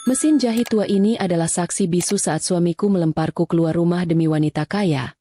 Mesin jahit tua ini adalah saksi bisu saat suamiku melemparku keluar rumah demi wanita kaya.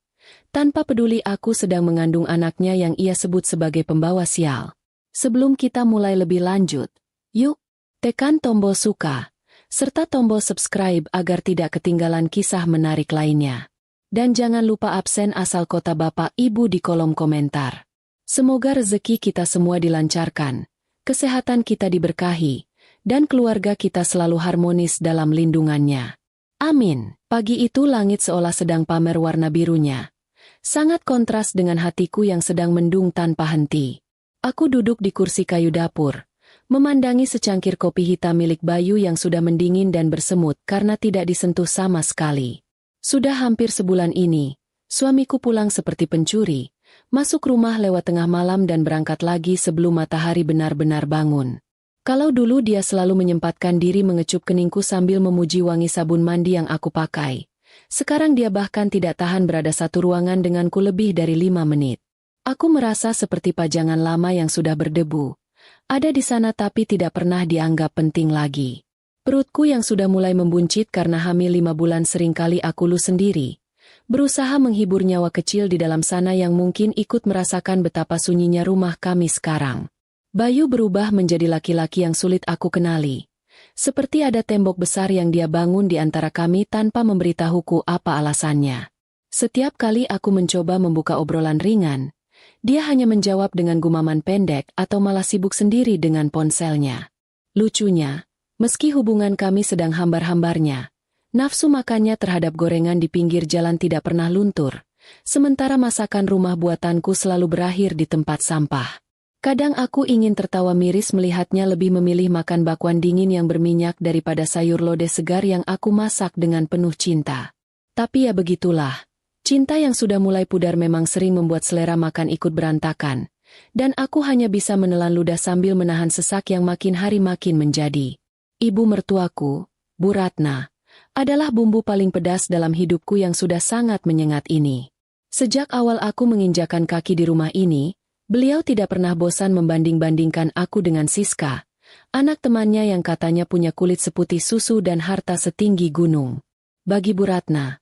Tanpa peduli aku sedang mengandung anaknya yang ia sebut sebagai pembawa sial. Sebelum kita mulai lebih lanjut, yuk, tekan tombol suka, serta tombol subscribe agar tidak ketinggalan kisah menarik lainnya. Dan jangan lupa absen asal kota Bapak Ibu di kolom komentar. Semoga rezeki kita semua dilancarkan, kesehatan kita diberkahi, dan keluarga kita selalu harmonis dalam lindungannya. Amin. Pagi itu langit seolah sedang pamer warna birunya. Sangat kontras dengan hatiku yang sedang mendung tanpa henti. Aku duduk di kursi kayu dapur, memandangi secangkir kopi hitam milik Bayu yang sudah mendingin dan bersemut karena tidak disentuh sama sekali. Sudah hampir sebulan ini, suamiku pulang seperti pencuri, masuk rumah lewat tengah malam dan berangkat lagi sebelum matahari benar-benar bangun. Kalau dulu dia selalu menyempatkan diri mengecup keningku sambil memuji wangi sabun mandi yang aku pakai, sekarang dia bahkan tidak tahan berada satu ruangan denganku lebih dari 5 menit. Aku merasa seperti pajangan lama yang sudah berdebu. Ada di sana tapi tidak pernah dianggap penting lagi. Perutku yang sudah mulai membuncit karena hamil 5 bulan seringkali aku lu sendiri. Berusaha menghibur nyawa kecil di dalam sana yang mungkin ikut merasakan betapa sunyinya rumah kami sekarang. Bayu berubah menjadi laki-laki yang sulit aku kenali. Seperti ada tembok besar yang dia bangun di antara kami tanpa memberitahuku apa alasannya. Setiap kali aku mencoba membuka obrolan ringan, dia hanya menjawab dengan gumaman pendek atau malah sibuk sendiri dengan ponselnya. Lucunya, meski hubungan kami sedang hambar-hambarnya, nafsu makannya terhadap gorengan di pinggir jalan tidak pernah luntur, sementara masakan rumah buatanku selalu berakhir di tempat sampah. Kadang aku ingin tertawa miris melihatnya lebih memilih makan bakwan dingin yang berminyak daripada sayur lodeh segar yang aku masak dengan penuh cinta. Tapi ya begitulah, cinta yang sudah mulai pudar memang sering membuat selera makan ikut berantakan, dan aku hanya bisa menelan ludah sambil menahan sesak yang makin hari makin menjadi. Ibu mertuaku, Bu Ratna, adalah bumbu paling pedas dalam hidupku yang sudah sangat menyengat ini. Sejak awal aku menginjakan kaki di rumah ini, beliau tidak pernah bosan membanding-bandingkan aku dengan Siska, anak temannya yang katanya punya kulit seputih susu dan harta setinggi gunung. Bagi Bu Ratna,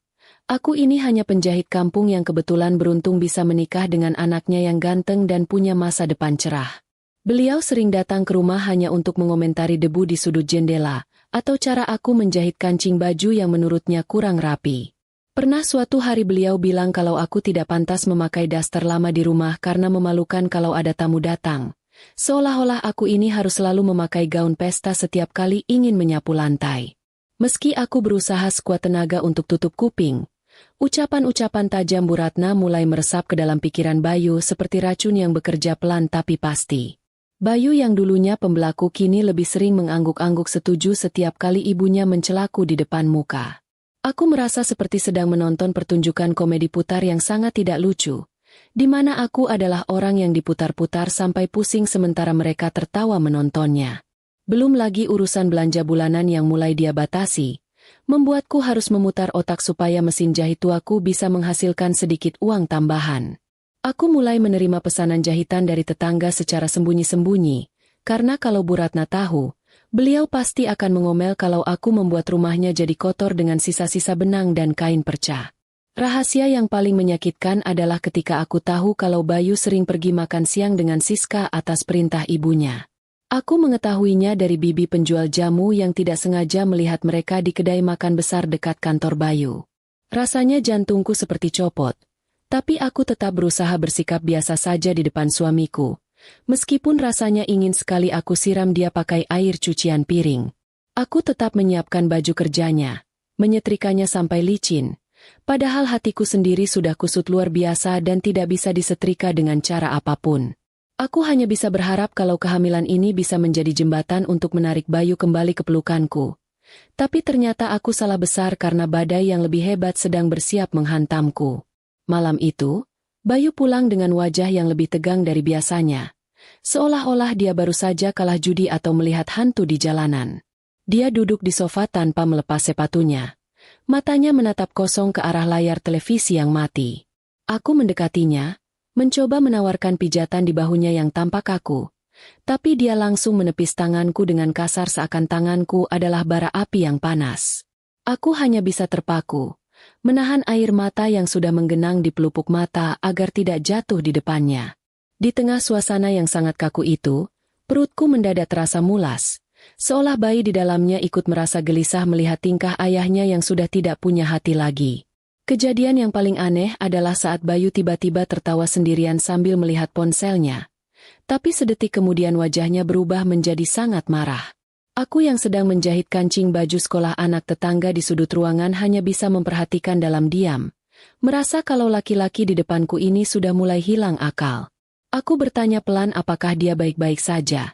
aku ini hanya penjahit kampung yang kebetulan beruntung bisa menikah dengan anaknya yang ganteng dan punya masa depan cerah. Beliau sering datang ke rumah hanya untuk mengomentari debu di sudut jendela, atau cara aku menjahit kancing baju yang menurutnya kurang rapi. Pernah suatu hari beliau bilang kalau aku tidak pantas memakai daster lama di rumah karena memalukan kalau ada tamu datang. Seolah-olah aku ini harus selalu memakai gaun pesta setiap kali ingin menyapu lantai. Meski aku berusaha sekuat tenaga untuk tutup kuping, ucapan-ucapan tajam Bu Ratna mulai meresap ke dalam pikiran Bayu seperti racun yang bekerja pelan tapi pasti. Bayu yang dulunya pembelaku kini lebih sering mengangguk-angguk setuju setiap kali ibunya mencelaku di depan muka. Aku merasa seperti sedang menonton pertunjukan komedi putar yang sangat tidak lucu, di mana aku adalah orang yang diputar-putar sampai pusing sementara mereka tertawa menontonnya. Belum lagi urusan belanja bulanan yang mulai dia batasi, membuatku harus memutar otak supaya mesin jahit tuaku bisa menghasilkan sedikit uang tambahan. Aku mulai menerima pesanan jahitan dari tetangga secara sembunyi-sembunyi, karena kalau Bu Ratna tahu, beliau pasti akan mengomel kalau aku membuat rumahnya jadi kotor dengan sisa-sisa benang dan kain perca. Rahasia yang paling menyakitkan adalah ketika aku tahu kalau Bayu sering pergi makan siang dengan Siska atas perintah ibunya. Aku mengetahuinya dari bibi penjual jamu yang tidak sengaja melihat mereka di kedai makan besar dekat kantor Bayu. Rasanya jantungku seperti copot, tapi aku tetap berusaha bersikap biasa saja di depan suamiku. Meskipun rasanya ingin sekali aku siram dia pakai air cucian piring. Aku tetap menyiapkan baju kerjanya, menyetrikanya sampai licin, padahal hatiku sendiri sudah kusut luar biasa dan tidak bisa disetrika dengan cara apapun. Aku hanya bisa berharap kalau kehamilan ini bisa menjadi jembatan untuk menarik Bayu kembali ke pelukanku. Tapi ternyata aku salah besar karena badai yang lebih hebat sedang bersiap menghantamku. Malam itu, Bayu pulang dengan wajah yang lebih tegang dari biasanya. Seolah-olah dia baru saja kalah judi atau melihat hantu di jalanan. Dia duduk di sofa tanpa melepas sepatunya. Matanya menatap kosong ke arah layar televisi yang mati. Aku mendekatinya, mencoba menawarkan pijatan di bahunya yang tampak kaku. Tapi dia langsung menepis tanganku dengan kasar seakan tanganku adalah bara api yang panas. Aku hanya bisa terpaku, menahan air mata yang sudah menggenang di pelupuk mata agar tidak jatuh di depannya. Di tengah suasana yang sangat kaku itu, perutku mendadak terasa mulas, seolah bayi di dalamnya ikut merasa gelisah melihat tingkah ayahnya yang sudah tidak punya hati lagi. Kejadian yang paling aneh adalah saat Bayu tiba-tiba tertawa sendirian sambil melihat ponselnya. Tapi sedetik kemudian wajahnya berubah menjadi sangat marah. Aku yang sedang menjahit kancing baju sekolah anak tetangga di sudut ruangan hanya bisa memperhatikan dalam diam, merasa kalau laki-laki di depanku ini sudah mulai hilang akal. Aku bertanya pelan apakah dia baik-baik saja.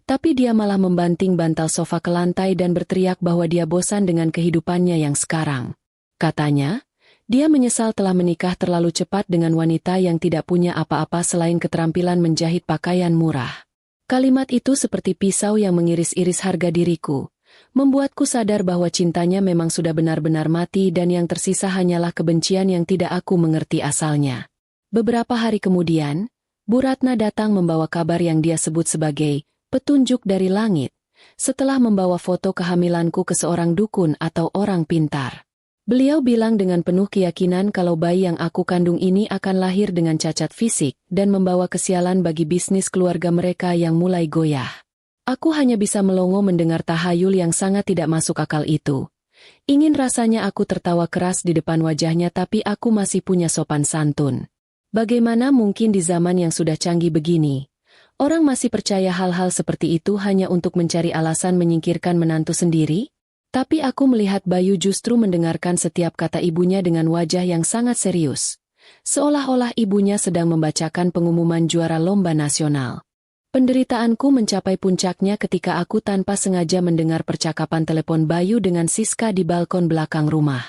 Tapi dia malah membanting bantal sofa ke lantai dan berteriak bahwa dia bosan dengan kehidupannya yang sekarang. Katanya, dia menyesal telah menikah terlalu cepat dengan wanita yang tidak punya apa-apa selain keterampilan menjahit pakaian murah. Kalimat itu seperti pisau yang mengiris-iris harga diriku, membuatku sadar bahwa cintanya memang sudah benar-benar mati dan yang tersisa hanyalah kebencian yang tidak aku mengerti asalnya. Beberapa hari kemudian, Bu Ratna datang membawa kabar yang dia sebut sebagai petunjuk dari langit, setelah membawa foto kehamilanku ke seorang dukun atau orang pintar. Beliau bilang dengan penuh keyakinan kalau bayi yang aku kandung ini akan lahir dengan cacat fisik dan membawa kesialan bagi bisnis keluarga mereka yang mulai goyah. Aku hanya bisa melongo mendengar tahayul yang sangat tidak masuk akal itu. Ingin rasanya aku tertawa keras di depan wajahnya tapi aku masih punya sopan santun. Bagaimana mungkin di zaman yang sudah canggih begini, orang masih percaya hal-hal seperti itu hanya untuk mencari alasan menyingkirkan menantu sendiri? Tapi aku melihat Bayu justru mendengarkan setiap kata ibunya dengan wajah yang sangat serius. Seolah-olah ibunya sedang membacakan pengumuman juara lomba nasional. Penderitaanku mencapai puncaknya ketika aku tanpa sengaja mendengar percakapan telepon Bayu dengan Siska di balkon belakang rumah.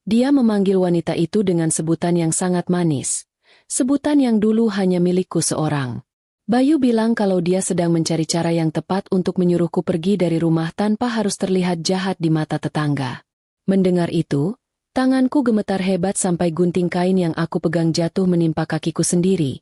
Dia memanggil wanita itu dengan sebutan yang sangat manis. Sebutan yang dulu hanya milikku seorang. Bayu bilang kalau dia sedang mencari cara yang tepat untuk menyuruhku pergi dari rumah tanpa harus terlihat jahat di mata tetangga. Mendengar itu, tanganku gemetar hebat sampai gunting kain yang aku pegang jatuh menimpa kakiku sendiri.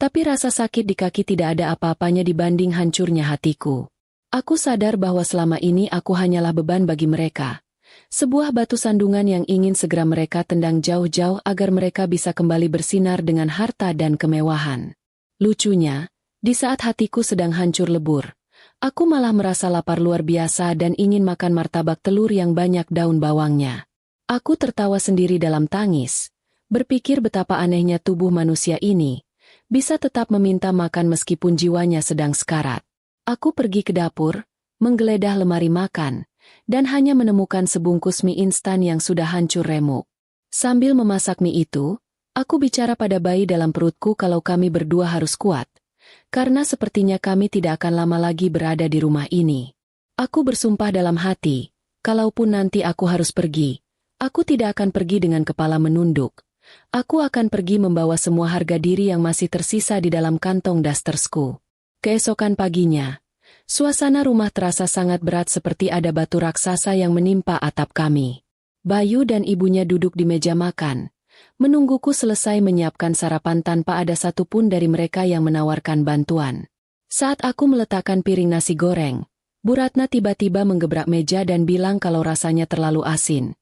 Tapi rasa sakit di kaki tidak ada apa-apanya dibanding hancurnya hatiku. Aku sadar bahwa selama ini aku hanyalah beban bagi mereka. Sebuah batu sandungan yang ingin segera mereka tendang jauh-jauh agar mereka bisa kembali bersinar dengan harta dan kemewahan. Lucunya, di saat hatiku sedang hancur lebur, aku malah merasa lapar luar biasa dan ingin makan martabak telur yang banyak daun bawangnya. Aku tertawa sendiri dalam tangis, berpikir betapa anehnya tubuh manusia ini, bisa tetap meminta makan meskipun jiwanya sedang sekarat. Aku pergi ke dapur, menggeledah lemari makan, dan hanya menemukan sebungkus mie instan yang sudah hancur remuk. Sambil memasak mie itu, aku bicara pada bayi dalam perutku kalau kami berdua harus kuat. Karena sepertinya kami tidak akan lama lagi berada di rumah ini. Aku bersumpah dalam hati, kalaupun nanti aku harus pergi, aku tidak akan pergi dengan kepala menunduk. Aku akan pergi membawa semua harga diri yang masih tersisa di dalam kantong dastersku. Keesokan paginya, suasana rumah terasa sangat berat seperti ada batu raksasa yang menimpa atap kami. Bayu dan ibunya duduk di meja makan, menungguku selesai menyiapkan sarapan tanpa ada satupun dari mereka yang menawarkan bantuan. Saat aku meletakkan piring nasi goreng, Bu Ratna tiba-tiba menggebrak meja dan bilang kalau rasanya terlalu asin.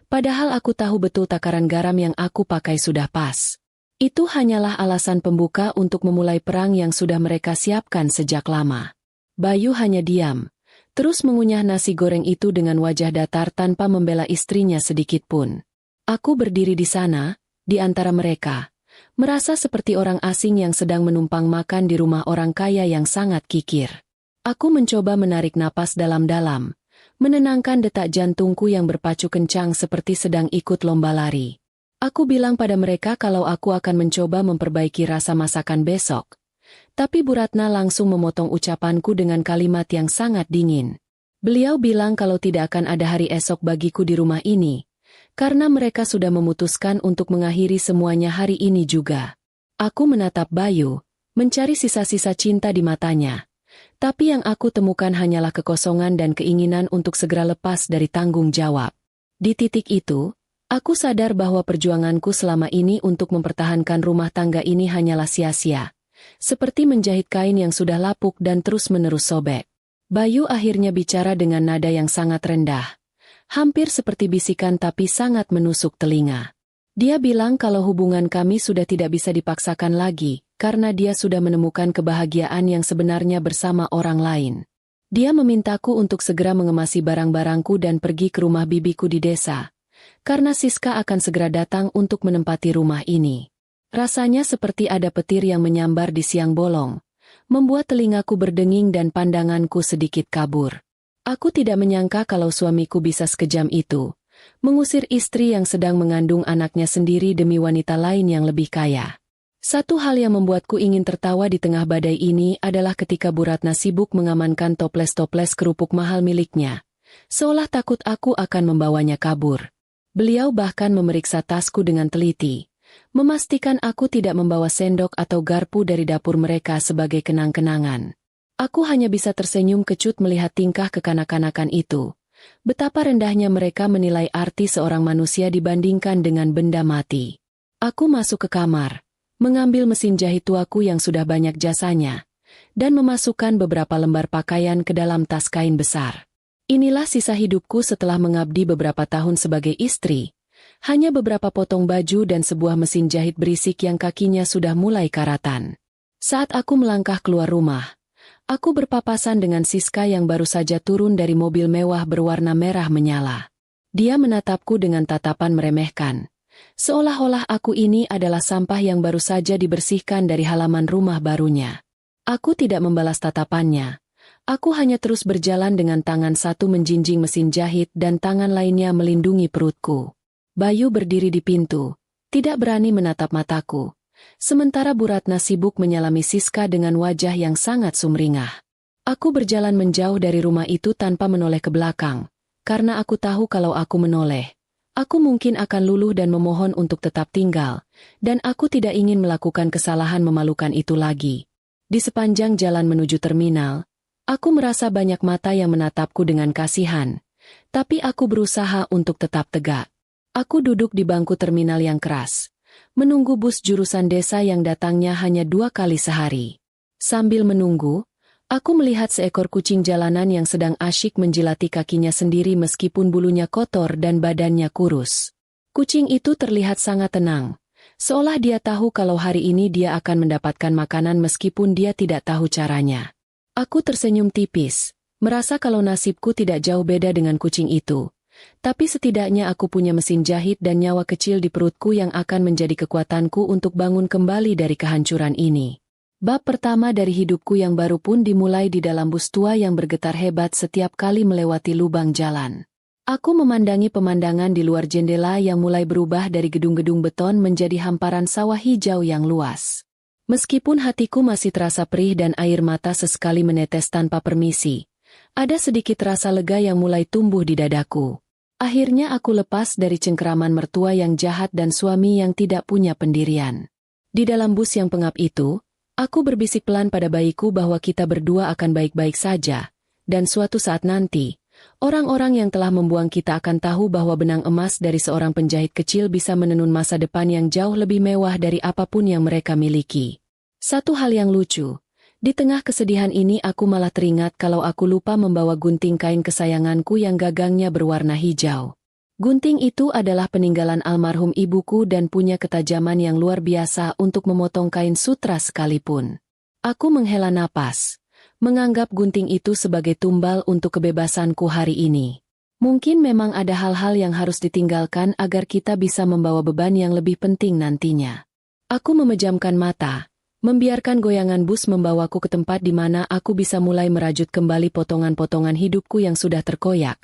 Padahal aku tahu betul takaran garam yang aku pakai sudah pas. Itu hanyalah alasan pembuka untuk memulai perang yang sudah mereka siapkan sejak lama. Bayu hanya diam, terus mengunyah nasi goreng itu dengan wajah datar tanpa membela istrinya sedikit pun. Aku berdiri di sana, di antara mereka, merasa seperti orang asing yang sedang menumpang makan di rumah orang kaya yang sangat kikir. Aku mencoba menarik napas dalam-dalam, menenangkan detak jantungku yang berpacu kencang seperti sedang ikut lomba lari. Aku bilang pada mereka kalau aku akan mencoba memperbaiki rasa masakan besok. Tapi Bu Ratna langsung memotong ucapanku dengan kalimat yang sangat dingin. Beliau bilang kalau tidak akan ada hari esok bagiku di rumah ini, karena mereka sudah memutuskan untuk mengakhiri semuanya hari ini juga. Aku menatap Bayu, mencari sisa-sisa cinta di matanya. Tapi yang aku temukan hanyalah kekosongan dan keinginan untuk segera lepas dari tanggung jawab. Di titik itu, aku sadar bahwa perjuanganku selama ini untuk mempertahankan rumah tangga ini hanyalah sia-sia. seperti menjahit kain yang sudah lapuk dan terus-menerus sobek. Bayu akhirnya bicara dengan nada yang sangat rendah, hampir seperti bisikan tapi sangat menusuk telinga. Dia bilang kalau hubungan kami sudah tidak bisa dipaksakan lagi, karena dia sudah menemukan kebahagiaan yang sebenarnya bersama orang lain. Dia memintaku untuk segera mengemasi barang-barangku dan pergi ke rumah bibiku di desa, karena Siska akan segera datang untuk menempati rumah ini. Rasanya seperti ada petir yang menyambar di siang bolong, membuat telingaku berdenging dan pandanganku sedikit kabur. Aku tidak menyangka kalau suamiku bisa sekejam itu, mengusir istri yang sedang mengandung anaknya sendiri demi wanita lain yang lebih kaya. Satu hal yang membuatku ingin tertawa di tengah badai ini adalah ketika Bu Ratna sibuk mengamankan toples-toples kerupuk mahal miliknya, seolah takut aku akan membawanya kabur. Beliau bahkan memeriksa tasku dengan teliti, memastikan aku tidak membawa sendok atau garpu dari dapur mereka sebagai kenang-kenangan. Aku hanya bisa tersenyum kecut melihat tingkah kekanak-kanakan itu. Betapa rendahnya mereka menilai arti seorang manusia dibandingkan dengan benda mati. Aku masuk ke kamar, mengambil mesin jahit tuaku yang sudah banyak jasanya, dan memasukkan beberapa lembar pakaian ke dalam tas kain besar. Inilah sisa hidupku setelah mengabdi beberapa tahun sebagai istri. Hanya beberapa potong baju dan sebuah mesin jahit berisik yang kakinya sudah mulai karatan. Saat aku melangkah keluar rumah, aku berpapasan dengan Siska yang baru saja turun dari mobil mewah berwarna merah menyala. Dia menatapku dengan tatapan meremehkan, seolah-olah aku ini adalah sampah yang baru saja dibersihkan dari halaman rumah barunya. Aku tidak membalas tatapannya. Aku hanya terus berjalan dengan tangan satu menjinjing mesin jahit dan tangan lainnya melindungi perutku. Bayu berdiri di pintu, tidak berani menatap mataku. Sementara Bu Ratna sibuk menyalami Siska dengan wajah yang sangat sumringah. Aku berjalan menjauh dari rumah itu tanpa menoleh ke belakang, karena aku tahu kalau aku menoleh, aku mungkin akan luluh dan memohon untuk tetap tinggal, dan aku tidak ingin melakukan kesalahan memalukan itu lagi. Di sepanjang jalan menuju terminal, aku merasa banyak mata yang menatapku dengan kasihan, tapi aku berusaha untuk tetap tegak. Aku duduk di bangku terminal yang keras, menunggu bus jurusan desa yang datangnya hanya 2 kali sehari. Sambil menunggu, aku melihat seekor kucing jalanan yang sedang asyik menjilati kakinya sendiri meskipun bulunya kotor dan badannya kurus. Kucing itu terlihat sangat tenang, seolah dia tahu kalau hari ini dia akan mendapatkan makanan meskipun dia tidak tahu caranya. Aku tersenyum tipis, merasa kalau nasibku tidak jauh beda dengan kucing itu. Tapi setidaknya aku punya mesin jahit dan nyawa kecil di perutku yang akan menjadi kekuatanku untuk bangun kembali dari kehancuran ini. Bab pertama dari hidupku yang baru pun dimulai di dalam bus tua yang bergetar hebat setiap kali melewati lubang jalan. Aku memandangi pemandangan di luar jendela yang mulai berubah dari gedung-gedung beton menjadi hamparan sawah hijau yang luas. Meskipun hatiku masih terasa perih dan air mata sesekali menetes tanpa permisi, ada sedikit rasa lega yang mulai tumbuh di dadaku. Akhirnya aku lepas dari cengkeraman mertua yang jahat dan suami yang tidak punya pendirian. Di dalam bus yang pengap itu, aku berbisik pelan pada bayiku bahwa kita berdua akan baik-baik saja, dan suatu saat nanti, orang-orang yang telah membuang kita akan tahu bahwa benang emas dari seorang penjahit kecil bisa menenun masa depan yang jauh lebih mewah dari apapun yang mereka miliki. Satu hal yang lucu, di tengah kesedihan ini aku malah teringat kalau aku lupa membawa gunting kain kesayanganku yang gagangnya berwarna hijau. Gunting itu adalah peninggalan almarhum ibuku dan punya ketajaman yang luar biasa untuk memotong kain sutra sekalipun. Aku menghela napas, menganggap gunting itu sebagai tumbal untuk kebebasanku hari ini. Mungkin memang ada hal-hal yang harus ditinggalkan agar kita bisa membawa beban yang lebih penting nantinya. Aku memejamkan mata, membiarkan goyangan bus membawaku ke tempat di mana aku bisa mulai merajut kembali potongan-potongan hidupku yang sudah terkoyak,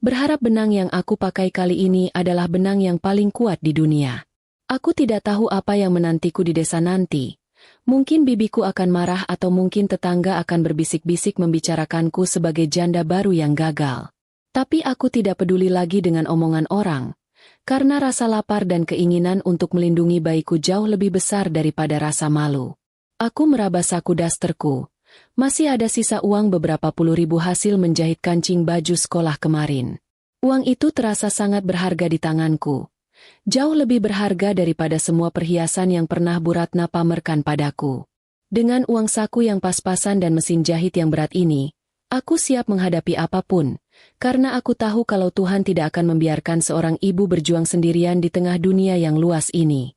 berharap benang yang aku pakai kali ini adalah benang yang paling kuat di dunia. Aku tidak tahu apa yang menantiku di desa nanti. Mungkin bibiku akan marah atau mungkin tetangga akan berbisik-bisik membicarakanku sebagai janda baru yang gagal. Tapi aku tidak peduli lagi dengan omongan orang, karena rasa lapar dan keinginan untuk melindungi bayiku jauh lebih besar daripada rasa malu. Aku meraba saku dasterku. Masih ada sisa uang beberapa puluh ribu hasil menjahit kancing baju sekolah kemarin. Uang itu terasa sangat berharga di tanganku. Jauh lebih berharga daripada semua perhiasan yang pernah Bu Ratna pamerkan padaku. Dengan uang saku yang pas-pasan dan mesin jahit yang berat ini, aku siap menghadapi apapun, karena aku tahu kalau Tuhan tidak akan membiarkan seorang ibu berjuang sendirian di tengah dunia yang luas ini.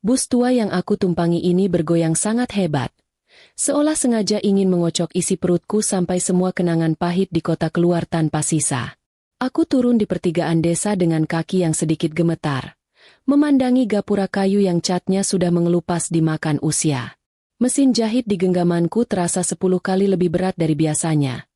Bus tua yang aku tumpangi ini bergoyang sangat hebat, seolah sengaja ingin mengocok isi perutku sampai semua kenangan pahit di kota keluar tanpa sisa. Aku turun di pertigaan desa dengan kaki yang sedikit gemetar, memandangi gapura kayu yang catnya sudah mengelupas dimakan usia. Mesin jahit di genggamanku terasa 10 kali lebih berat dari biasanya.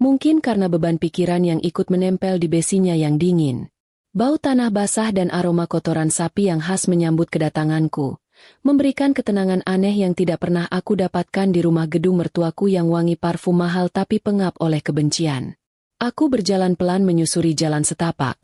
Mungkin karena beban pikiran yang ikut menempel di besinya yang dingin. Bau tanah basah dan aroma kotoran sapi yang khas menyambut kedatanganku, memberikan ketenangan aneh yang tidak pernah aku dapatkan di rumah gedung mertuaku yang wangi parfum mahal tapi pengap oleh kebencian. Aku berjalan pelan menyusuri jalan setapak,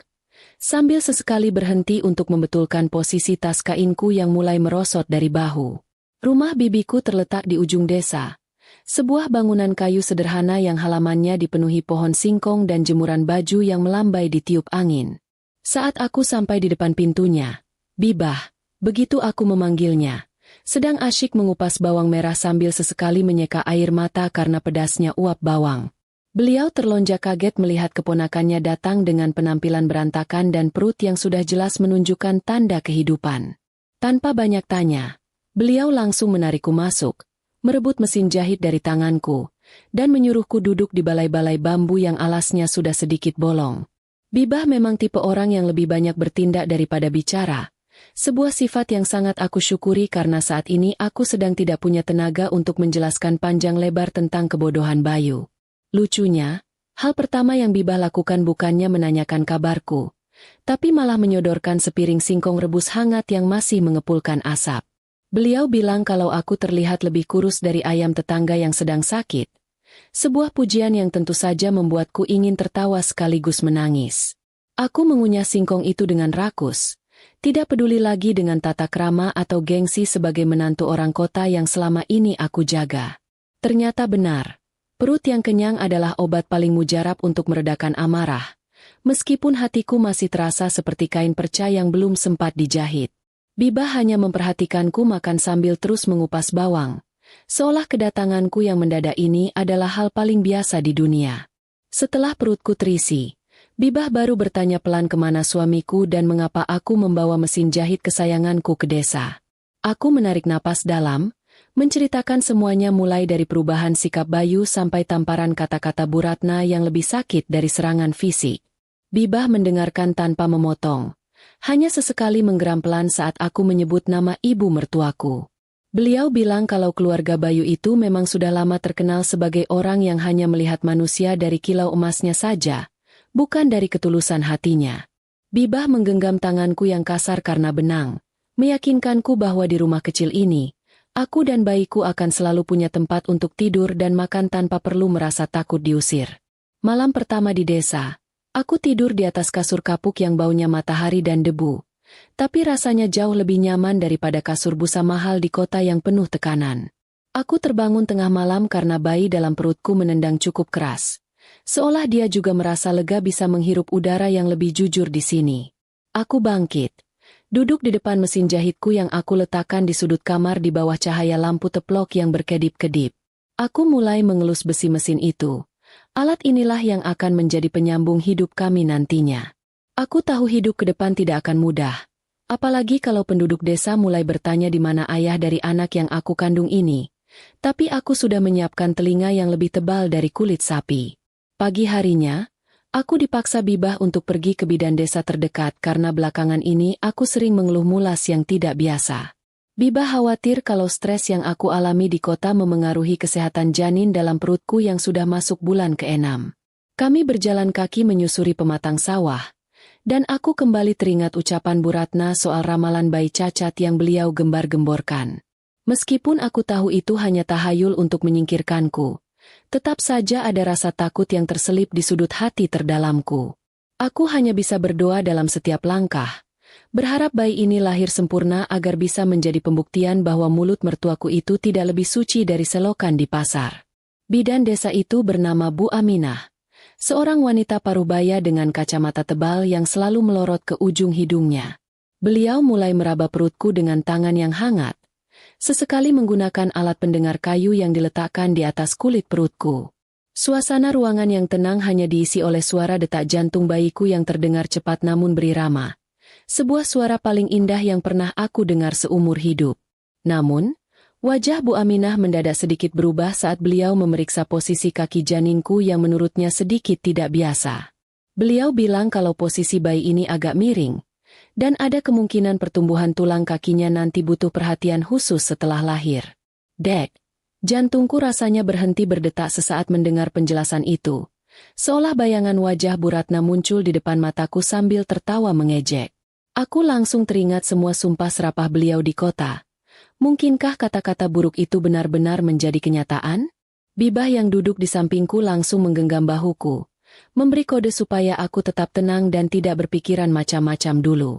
sambil sesekali berhenti untuk membetulkan posisi tas kainku yang mulai merosot dari bahu. Rumah bibiku terletak di ujung desa, sebuah bangunan kayu sederhana yang halamannya dipenuhi pohon singkong dan jemuran baju yang melambai di tiup angin. Saat aku sampai di depan pintunya, "Bibah," begitu aku memanggilnya, sedang asyik mengupas bawang merah sambil sesekali menyeka air mata karena pedasnya uap bawang. Beliau terlonjak kaget melihat keponakannya datang dengan penampilan berantakan dan perut yang sudah jelas menunjukkan tanda kehidupan. Tanpa banyak tanya, beliau langsung menarikku masuk, merebut mesin jahit dari tanganku, dan menyuruhku duduk di balai-balai bambu yang alasnya sudah sedikit bolong. Bibah memang tipe orang yang lebih banyak bertindak daripada bicara, sebuah sifat yang sangat aku syukuri karena saat ini aku sedang tidak punya tenaga untuk menjelaskan panjang lebar tentang kebodohan Bayu. Lucunya, hal pertama yang Bibah lakukan bukannya menanyakan kabarku, tapi malah menyodorkan sepiring singkong rebus hangat yang masih mengepulkan asap. Beliau bilang kalau aku terlihat lebih kurus dari ayam tetangga yang sedang sakit. Sebuah pujian yang tentu saja membuatku ingin tertawa sekaligus menangis. Aku mengunyah singkong itu dengan rakus, tidak peduli lagi dengan tata krama atau gengsi sebagai menantu orang kota yang selama ini aku jaga. Ternyata benar, perut yang kenyang adalah obat paling mujarab untuk meredakan amarah, meskipun hatiku masih terasa seperti kain perca yang belum sempat dijahit. Bibah hanya memperhatikanku makan sambil terus mengupas bawang, seolah kedatanganku yang mendadak ini adalah hal paling biasa di dunia. Setelah perutku terisi, Bibah baru bertanya pelan kemana suamiku dan mengapa aku membawa mesin jahit kesayanganku ke desa. Aku menarik napas dalam, menceritakan semuanya mulai dari perubahan sikap Bayu sampai tamparan kata-kata Bu Ratna yang lebih sakit dari serangan fisik. Bibah mendengarkan tanpa memotong. Hanya sesekali menggeram pelan saat aku menyebut nama ibu mertuaku. Beliau bilang kalau keluarga Bayu itu memang sudah lama terkenal sebagai orang yang hanya melihat manusia dari kilau emasnya saja, bukan dari ketulusan hatinya. Bibah menggenggam tanganku yang kasar karena benang, meyakinkanku bahwa di rumah kecil ini, aku dan bayiku akan selalu punya tempat untuk tidur dan makan tanpa perlu merasa takut diusir. Malam pertama di desa, aku tidur di atas kasur kapuk yang baunya matahari dan debu, tapi rasanya jauh lebih nyaman daripada kasur busa mahal di kota yang penuh tekanan. Aku terbangun tengah malam karena bayi dalam perutku menendang cukup keras, seolah dia juga merasa lega bisa menghirup udara yang lebih jujur di sini. Aku bangkit, duduk di depan mesin jahitku yang aku letakkan di sudut kamar di bawah cahaya lampu teplok yang berkedip-kedip. Aku mulai mengelus besi mesin itu. Alat inilah yang akan menjadi penyambung hidup kami nantinya. Aku tahu hidup ke depan tidak akan mudah, apalagi kalau penduduk desa mulai bertanya di mana ayah dari anak yang aku kandung ini. Tapi aku sudah menyiapkan telinga yang lebih tebal dari kulit sapi. Pagi harinya, aku dipaksa Bibah untuk pergi ke bidan desa terdekat karena belakangan ini aku sering mengeluh mulas yang tidak biasa. Bibah khawatir kalau stres yang aku alami di kota memengaruhi kesehatan janin dalam perutku yang sudah masuk bulan ke-6. Kami berjalan kaki menyusuri pematang sawah, dan aku kembali teringat ucapan Bu Ratna soal ramalan bayi cacat yang beliau gembar-gemborkan. Meskipun aku tahu itu hanya tahayul untuk menyingkirkanku, tetap saja ada rasa takut yang terselip di sudut hati terdalamku. Aku hanya bisa berdoa dalam setiap langkah, berharap bayi ini lahir sempurna agar bisa menjadi pembuktian bahwa mulut mertuaku itu tidak lebih suci dari selokan di pasar. Bidan desa itu bernama Bu Aminah, seorang wanita parubaya dengan kacamata tebal yang selalu melorot ke ujung hidungnya. Beliau mulai meraba perutku dengan tangan yang hangat, sesekali menggunakan alat pendengar kayu yang diletakkan di atas kulit perutku. Suasana ruangan yang tenang hanya diisi oleh suara detak jantung bayiku yang terdengar cepat namun berirama. Sebuah suara paling indah yang pernah aku dengar seumur hidup. Namun, wajah Bu Aminah mendadak sedikit berubah saat beliau memeriksa posisi kaki janinku yang menurutnya sedikit tidak biasa. Beliau bilang kalau posisi bayi ini agak miring, dan ada kemungkinan pertumbuhan tulang kakinya nanti butuh perhatian khusus setelah lahir. Dek, jantungku rasanya berhenti berdetak sesaat mendengar penjelasan itu. Seolah bayangan wajah Bu Ratna muncul di depan mataku sambil tertawa mengejek. Aku langsung teringat semua sumpah serapah beliau di kota. Mungkinkah kata-kata buruk itu benar-benar menjadi kenyataan? Bibah yang duduk di sampingku langsung menggenggam bahuku, memberi kode supaya aku tetap tenang dan tidak berpikiran macam-macam dulu.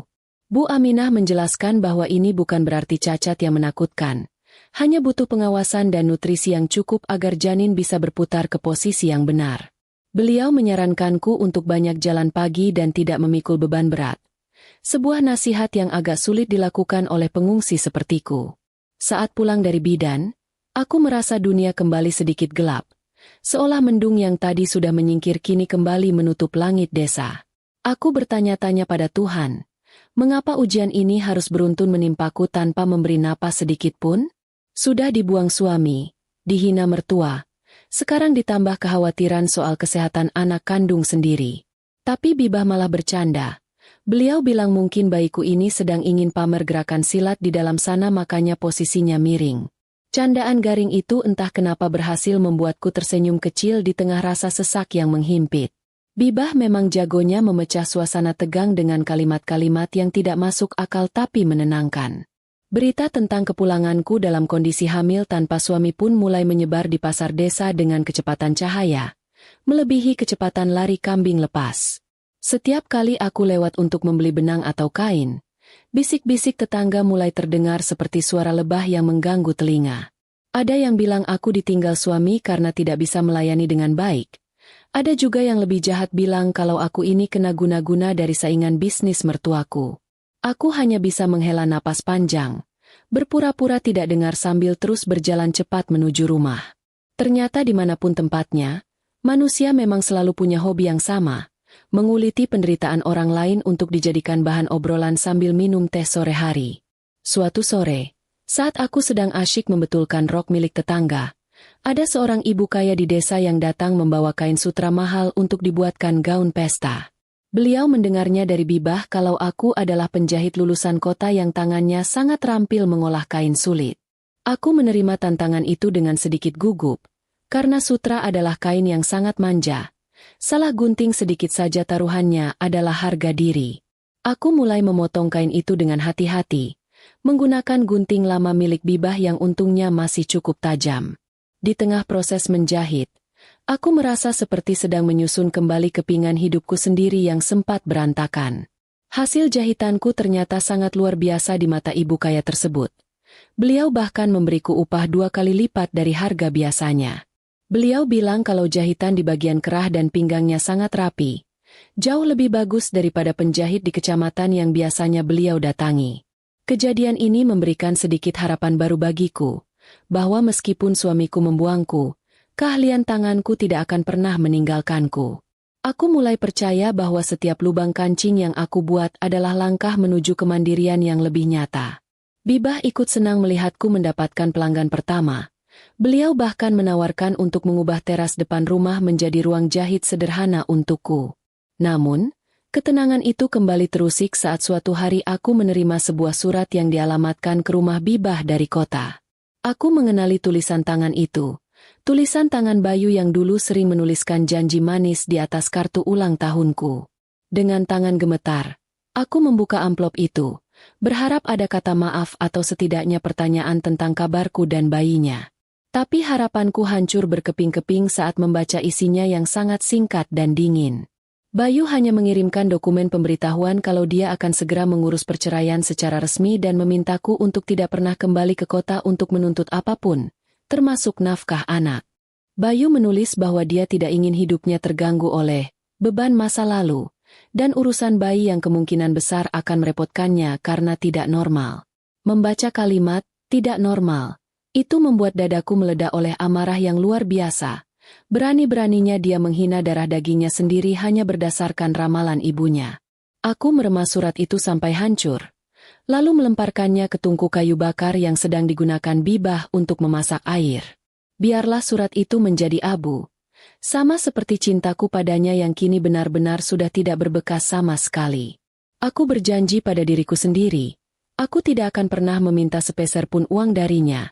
Bu Aminah menjelaskan bahwa ini bukan berarti cacat yang menakutkan. Hanya butuh pengawasan dan nutrisi yang cukup agar janin bisa berputar ke posisi yang benar. Beliau menyarankanku untuk banyak jalan pagi dan tidak memikul beban berat. Sebuah nasihat yang agak sulit dilakukan oleh pengungsi sepertiku. Saat pulang dari bidan, aku merasa dunia kembali sedikit gelap. Seolah mendung yang tadi sudah menyingkir kini kembali menutup langit desa. Aku bertanya-tanya pada Tuhan, mengapa ujian ini harus beruntun menimpaku tanpa memberi napas sedikit pun? Sudah dibuang suami, dihina mertua, sekarang ditambah kekhawatiran soal kesehatan anak kandung sendiri. Tapi Bibah malah bercanda. Beliau bilang mungkin bayiku ini sedang ingin pamer gerakan silat di dalam sana makanya posisinya miring. Candaan garing itu entah kenapa berhasil membuatku tersenyum kecil di tengah rasa sesak yang menghimpit. Bibah memang jagonya memecah suasana tegang dengan kalimat-kalimat yang tidak masuk akal tapi menenangkan. Berita tentang kepulanganku dalam kondisi hamil tanpa suami pun mulai menyebar di pasar desa dengan kecepatan cahaya, melebihi kecepatan lari kambing lepas. Setiap kali aku lewat untuk membeli benang atau kain, bisik-bisik tetangga mulai terdengar seperti suara lebah yang mengganggu telinga. Ada yang bilang aku ditinggal suami karena tidak bisa melayani dengan baik. Ada juga yang lebih jahat bilang kalau aku ini kena guna-guna dari saingan bisnis mertuaku. Aku hanya bisa menghela napas panjang, berpura-pura tidak dengar sambil terus berjalan cepat menuju rumah. Ternyata dimanapun tempatnya, manusia memang selalu punya hobi yang sama, menguliti penderitaan orang lain untuk dijadikan bahan obrolan sambil minum teh sore hari. Suatu sore, saat aku sedang asyik membetulkan rok milik tetangga, ada seorang ibu kaya di desa yang datang membawa kain sutra mahal untuk dibuatkan gaun pesta. Beliau mendengarnya dari Bibah kalau aku adalah penjahit lulusan kota yang tangannya sangat terampil mengolah kain sulit. Aku menerima tantangan itu dengan sedikit gugup, karena sutra adalah kain yang sangat manja. Salah gunting sedikit saja taruhannya adalah harga diri. Aku mulai memotong kain itu dengan hati-hati, menggunakan gunting lama milik Bibah yang untungnya masih cukup tajam. Di tengah proses menjahit, aku merasa seperti sedang menyusun kembali kepingan hidupku sendiri yang sempat berantakan. Hasil jahitanku ternyata sangat luar biasa di mata ibu kaya tersebut. Beliau bahkan memberiku upah 2 kali lipat dari harga biasanya. Beliau bilang kalau jahitan di bagian kerah dan pinggangnya sangat rapi, jauh lebih bagus daripada penjahit di kecamatan yang biasanya beliau datangi. Kejadian ini memberikan sedikit harapan baru bagiku, bahwa meskipun suamiku membuangku, keahlian tanganku tidak akan pernah meninggalkanku. Aku mulai percaya bahwa setiap lubang kancing yang aku buat adalah langkah menuju kemandirian yang lebih nyata. Bibah ikut senang melihatku mendapatkan pelanggan pertama. Beliau bahkan menawarkan untuk mengubah teras depan rumah menjadi ruang jahit sederhana untukku. Namun, ketenangan itu kembali terusik saat suatu hari aku menerima sebuah surat yang dialamatkan ke rumah Bibah dari kota. Aku mengenali tulisan tangan itu. Tulisan tangan Bayu yang dulu sering menuliskan janji manis di atas kartu ulang tahunku. Dengan tangan gemetar, aku membuka amplop itu, berharap ada kata maaf atau setidaknya pertanyaan tentang kabarku dan bayinya. Tapi harapanku hancur berkeping-keping saat membaca isinya yang sangat singkat dan dingin. Bayu hanya mengirimkan dokumen pemberitahuan kalau dia akan segera mengurus perceraian secara resmi dan memintaku untuk tidak pernah kembali ke kota untuk menuntut apapun, termasuk nafkah anak. Bayu menulis bahwa dia tidak ingin hidupnya terganggu oleh beban masa lalu, dan urusan bayi yang kemungkinan besar akan merepotkannya karena tidak normal. Membaca kalimat, Tidak normal. Itu membuat dadaku meledak oleh amarah yang luar biasa. Berani-beraninya dia menghina darah dagingnya sendiri hanya berdasarkan ramalan ibunya. Aku meremas surat itu sampai hancur, lalu melemparkannya ke tungku kayu bakar yang sedang digunakan Bibah untuk memasak air. Biarlah surat itu menjadi abu. Sama seperti cintaku padanya yang kini benar-benar sudah tidak berbekas sama sekali. Aku berjanji pada diriku sendiri, aku tidak akan pernah meminta sepeser pun uang darinya,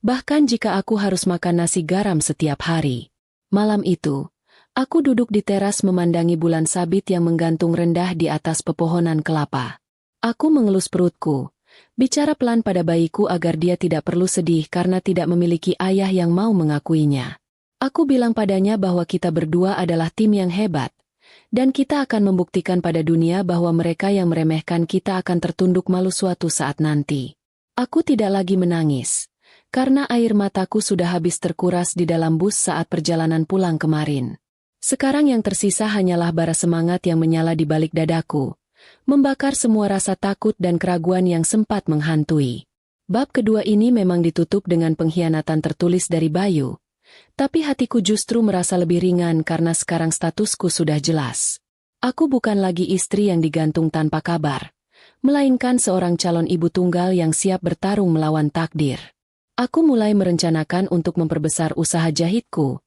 bahkan jika aku harus makan nasi garam setiap hari. Malam itu, aku duduk di teras memandangi bulan sabit yang menggantung rendah di atas pepohonan kelapa. Aku mengelus perutku, bicara pelan pada bayiku agar dia tidak perlu sedih karena tidak memiliki ayah yang mau mengakuinya. Aku bilang padanya bahwa kita berdua adalah tim yang hebat, dan kita akan membuktikan pada dunia bahwa mereka yang meremehkan kita akan tertunduk malu suatu saat nanti. Aku tidak lagi menangis, karena air mataku sudah habis terkuras di dalam bus saat perjalanan pulang kemarin. Sekarang yang tersisa hanyalah bara semangat yang menyala di balik dadaku, membakar semua rasa takut dan keraguan yang sempat menghantui. Bab kedua ini memang ditutup dengan pengkhianatan tertulis dari Bayu. Tapi hatiku justru merasa lebih ringan karena sekarang statusku sudah jelas. Aku bukan lagi istri yang digantung tanpa kabar, melainkan seorang calon ibu tunggal yang siap bertarung melawan takdir. Aku mulai merencanakan untuk memperbesar usaha jahitku,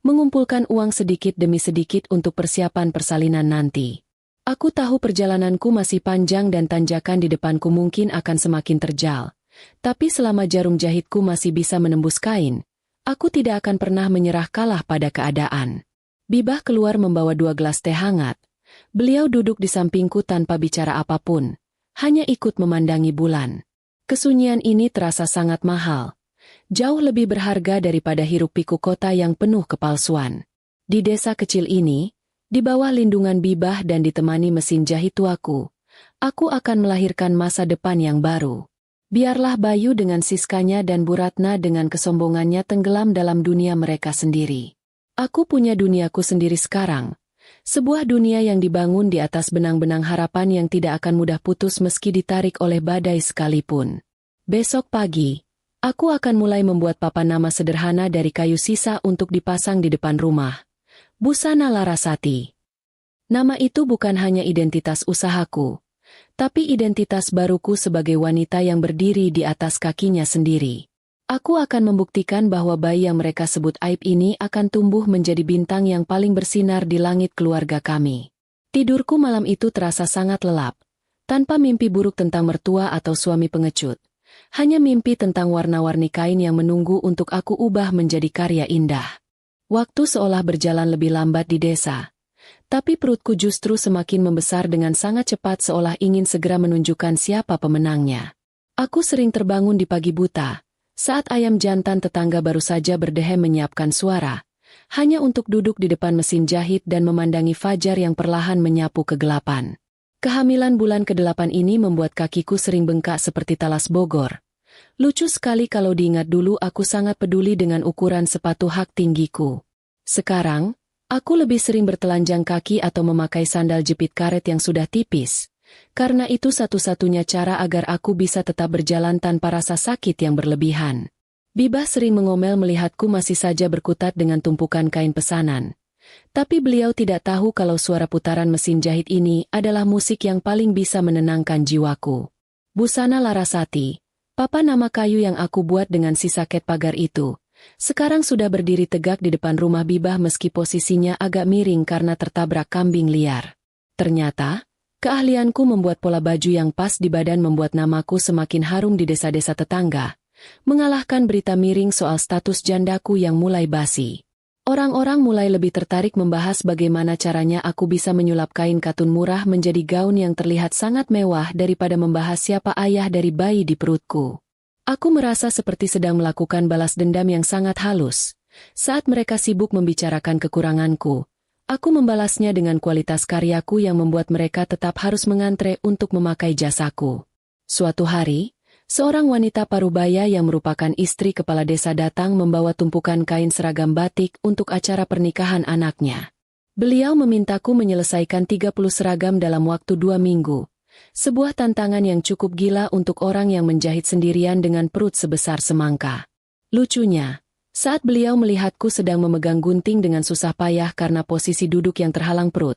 mengumpulkan uang sedikit demi sedikit untuk persiapan persalinan nanti. Aku tahu perjalananku masih panjang dan tanjakan di depanku mungkin akan semakin terjal, tapi selama jarum jahitku masih bisa menembus kain, aku tidak akan pernah menyerah kalah pada keadaan. Bibah keluar membawa 2 gelas teh hangat. Beliau duduk di sampingku tanpa bicara apapun, hanya ikut memandangi bulan. Kesunyian ini terasa sangat mahal, jauh lebih berharga daripada hiruk-pikuk kota yang penuh kepalsuan. Di desa kecil ini, di bawah lindungan Bibah dan ditemani mesin jahit tuaku, aku akan melahirkan masa depan yang baru. Biarlah Bayu dengan Siskanya dan Bu Ratna dengan kesombongannya tenggelam dalam dunia mereka sendiri. Aku punya duniaku sendiri sekarang. Sebuah dunia yang dibangun di atas benang-benang harapan yang tidak akan mudah putus meski ditarik oleh badai sekalipun. Besok pagi, aku akan mulai membuat papan nama sederhana dari kayu sisa untuk dipasang di depan rumah. Busana Larasati. Nama itu bukan hanya identitas usahaku, tapi identitas baruku sebagai wanita yang berdiri di atas kakinya sendiri. Aku akan membuktikan bahwa bayi yang mereka sebut aib ini akan tumbuh menjadi bintang yang paling bersinar di langit keluarga kami. Tidurku malam itu terasa sangat lelap, tanpa mimpi buruk tentang mertua atau suami pengecut. Hanya mimpi tentang warna-warni kain yang menunggu untuk aku ubah menjadi karya indah. Waktu seolah berjalan lebih lambat di desa, tapi perutku justru semakin membesar dengan sangat cepat seolah ingin segera menunjukkan siapa pemenangnya. Aku sering terbangun di pagi buta, saat ayam jantan tetangga baru saja berdehem menyiapkan suara, hanya untuk duduk di depan mesin jahit dan memandangi fajar yang perlahan menyapu kegelapan. Kehamilan bulan ke-8 ini membuat kakiku sering bengkak seperti talas Bogor. Lucu sekali kalau diingat dulu aku sangat peduli dengan ukuran sepatu hak tinggiku. Sekarang, aku lebih sering bertelanjang kaki atau memakai sandal jepit karet yang sudah tipis, karena itu satu-satunya cara agar aku bisa tetap berjalan tanpa rasa sakit yang berlebihan. Bibah sering mengomel melihatku masih saja berkutat dengan tumpukan kain pesanan. Tapi beliau tidak tahu kalau suara putaran mesin jahit ini adalah musik yang paling bisa menenangkan jiwaku. Busana Larasati, papan nama kayu yang aku buat dengan sisa ket pagar itu, sekarang sudah berdiri tegak di depan rumah Bibah meski posisinya agak miring karena tertabrak kambing liar. Ternyata, keahlianku membuat pola baju yang pas di badan membuat namaku semakin harum di desa-desa tetangga, mengalahkan berita miring soal status jandaku yang mulai basi. Orang-orang mulai lebih tertarik membahas bagaimana caranya aku bisa menyulap kain katun murah menjadi gaun yang terlihat sangat mewah daripada membahas siapa ayah dari bayi di perutku. Aku merasa seperti sedang melakukan balas dendam yang sangat halus. Saat mereka sibuk membicarakan kekuranganku, aku membalasnya dengan kualitas karyaku yang membuat mereka tetap harus mengantre untuk memakai jasaku. Suatu hari, seorang wanita parubaya yang merupakan istri kepala desa datang membawa tumpukan kain seragam batik untuk acara pernikahan anaknya. Beliau memintaku menyelesaikan 30 seragam dalam waktu 2 minggu, Sebuah tantangan yang cukup gila untuk orang yang menjahit sendirian dengan perut sebesar semangka. Lucunya, saat beliau melihatku sedang memegang gunting dengan susah payah karena posisi duduk yang terhalang perut,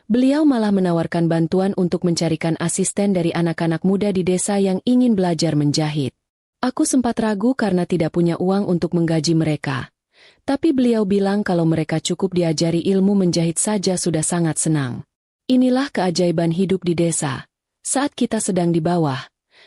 beliau malah menawarkan bantuan untuk mencarikan asisten dari anak-anak muda di desa yang ingin belajar menjahit. Aku sempat ragu karena tidak punya uang untuk menggaji mereka. Tapi beliau bilang kalau mereka cukup diajari ilmu menjahit saja sudah sangat senang. Inilah keajaiban hidup di desa. Saat kita sedang di bawah,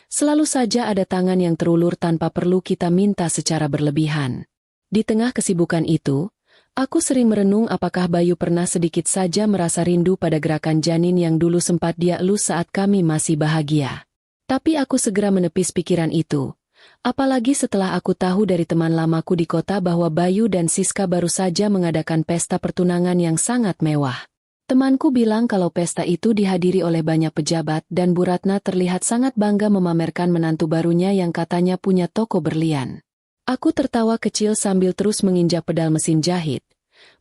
selalu saja ada tangan yang terulur tanpa perlu kita minta secara berlebihan. Di tengah kesibukan itu, aku sering merenung apakah Bayu pernah sedikit saja merasa rindu pada gerakan janin yang dulu sempat dia elus saat kami masih bahagia. Tapi aku segera menepis pikiran itu. Apalagi setelah aku tahu dari teman lamaku di kota bahwa Bayu dan Siska baru saja mengadakan pesta pertunangan yang sangat mewah. Temanku bilang kalau pesta itu dihadiri oleh banyak pejabat dan Bu Ratna terlihat sangat bangga memamerkan menantu barunya yang katanya punya toko berlian. Aku tertawa kecil sambil terus menginjak pedal mesin jahit.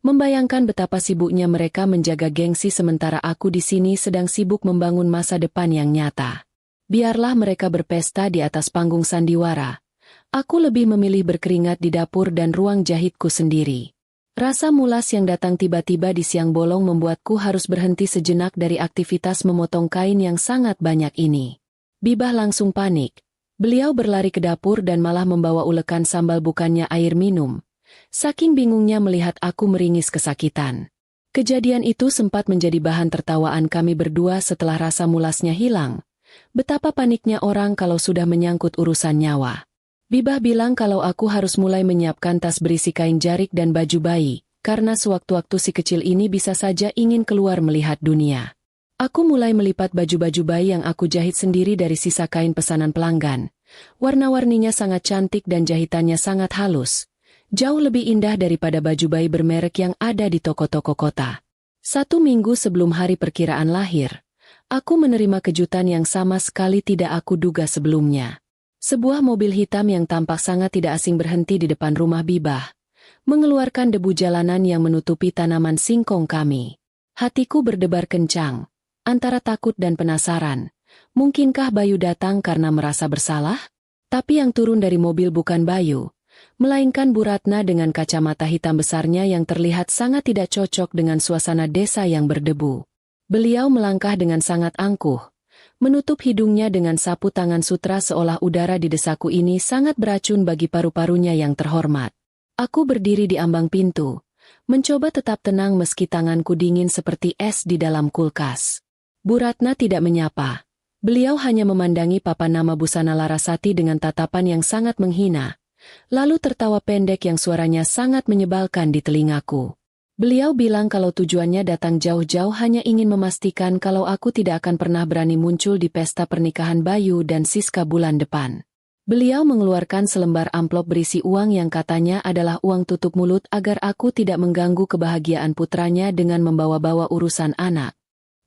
Membayangkan betapa sibuknya mereka menjaga gengsi sementara aku di sini sedang sibuk membangun masa depan yang nyata. Biarlah mereka berpesta di atas panggung sandiwara. Aku lebih memilih berkeringat di dapur dan ruang jahitku sendiri. Rasa mulas yang datang tiba-tiba di siang bolong membuatku harus berhenti sejenak dari aktivitas memotong kain yang sangat banyak ini. Bibah langsung panik. Beliau berlari ke dapur dan malah membawa ulekan sambal bukannya air minum. Saking bingungnya melihat aku meringis kesakitan. Kejadian itu sempat menjadi bahan tertawaan kami berdua setelah rasa mulasnya hilang. Betapa paniknya orang kalau sudah menyangkut urusan nyawa. Bibah bilang kalau aku harus mulai menyiapkan tas berisi kain jarik dan baju bayi, karena sewaktu-waktu si kecil ini bisa saja ingin keluar melihat dunia. Aku mulai melipat baju-baju bayi yang aku jahit sendiri dari sisa kain pesanan pelanggan. Warna-warninya sangat cantik dan jahitannya sangat halus. Jauh lebih indah daripada baju bayi bermerek yang ada di toko-toko kota. 1 minggu sebelum hari perkiraan lahir, aku menerima kejutan yang sama sekali tidak aku duga sebelumnya. Sebuah mobil hitam yang tampak sangat tidak asing berhenti di depan rumah Bibah, mengeluarkan debu jalanan yang menutupi tanaman singkong kami. Hatiku berdebar kencang, antara takut dan penasaran. Mungkinkah Bayu datang karena merasa bersalah? Tapi yang turun dari mobil bukan Bayu, melainkan Bu Ratna dengan kacamata hitam besarnya yang terlihat sangat tidak cocok dengan suasana desa yang berdebu. Beliau melangkah dengan sangat angkuh, menutup hidungnya dengan sapu tangan sutra seolah udara di desaku ini sangat beracun bagi paru-parunya yang terhormat. Aku berdiri di ambang pintu, mencoba tetap tenang meski tanganku dingin seperti es di dalam kulkas. Bu Ratna tidak menyapa. Beliau hanya memandangi papan nama busana Larasati dengan tatapan yang sangat menghina, lalu tertawa pendek yang suaranya sangat menyebalkan di telingaku. Beliau bilang kalau tujuannya datang jauh-jauh hanya ingin memastikan kalau aku tidak akan pernah berani muncul di pesta pernikahan Bayu dan Siska bulan depan. Beliau mengeluarkan selembar amplop berisi uang yang katanya adalah uang tutup mulut agar aku tidak mengganggu kebahagiaan putranya dengan membawa-bawa urusan anak.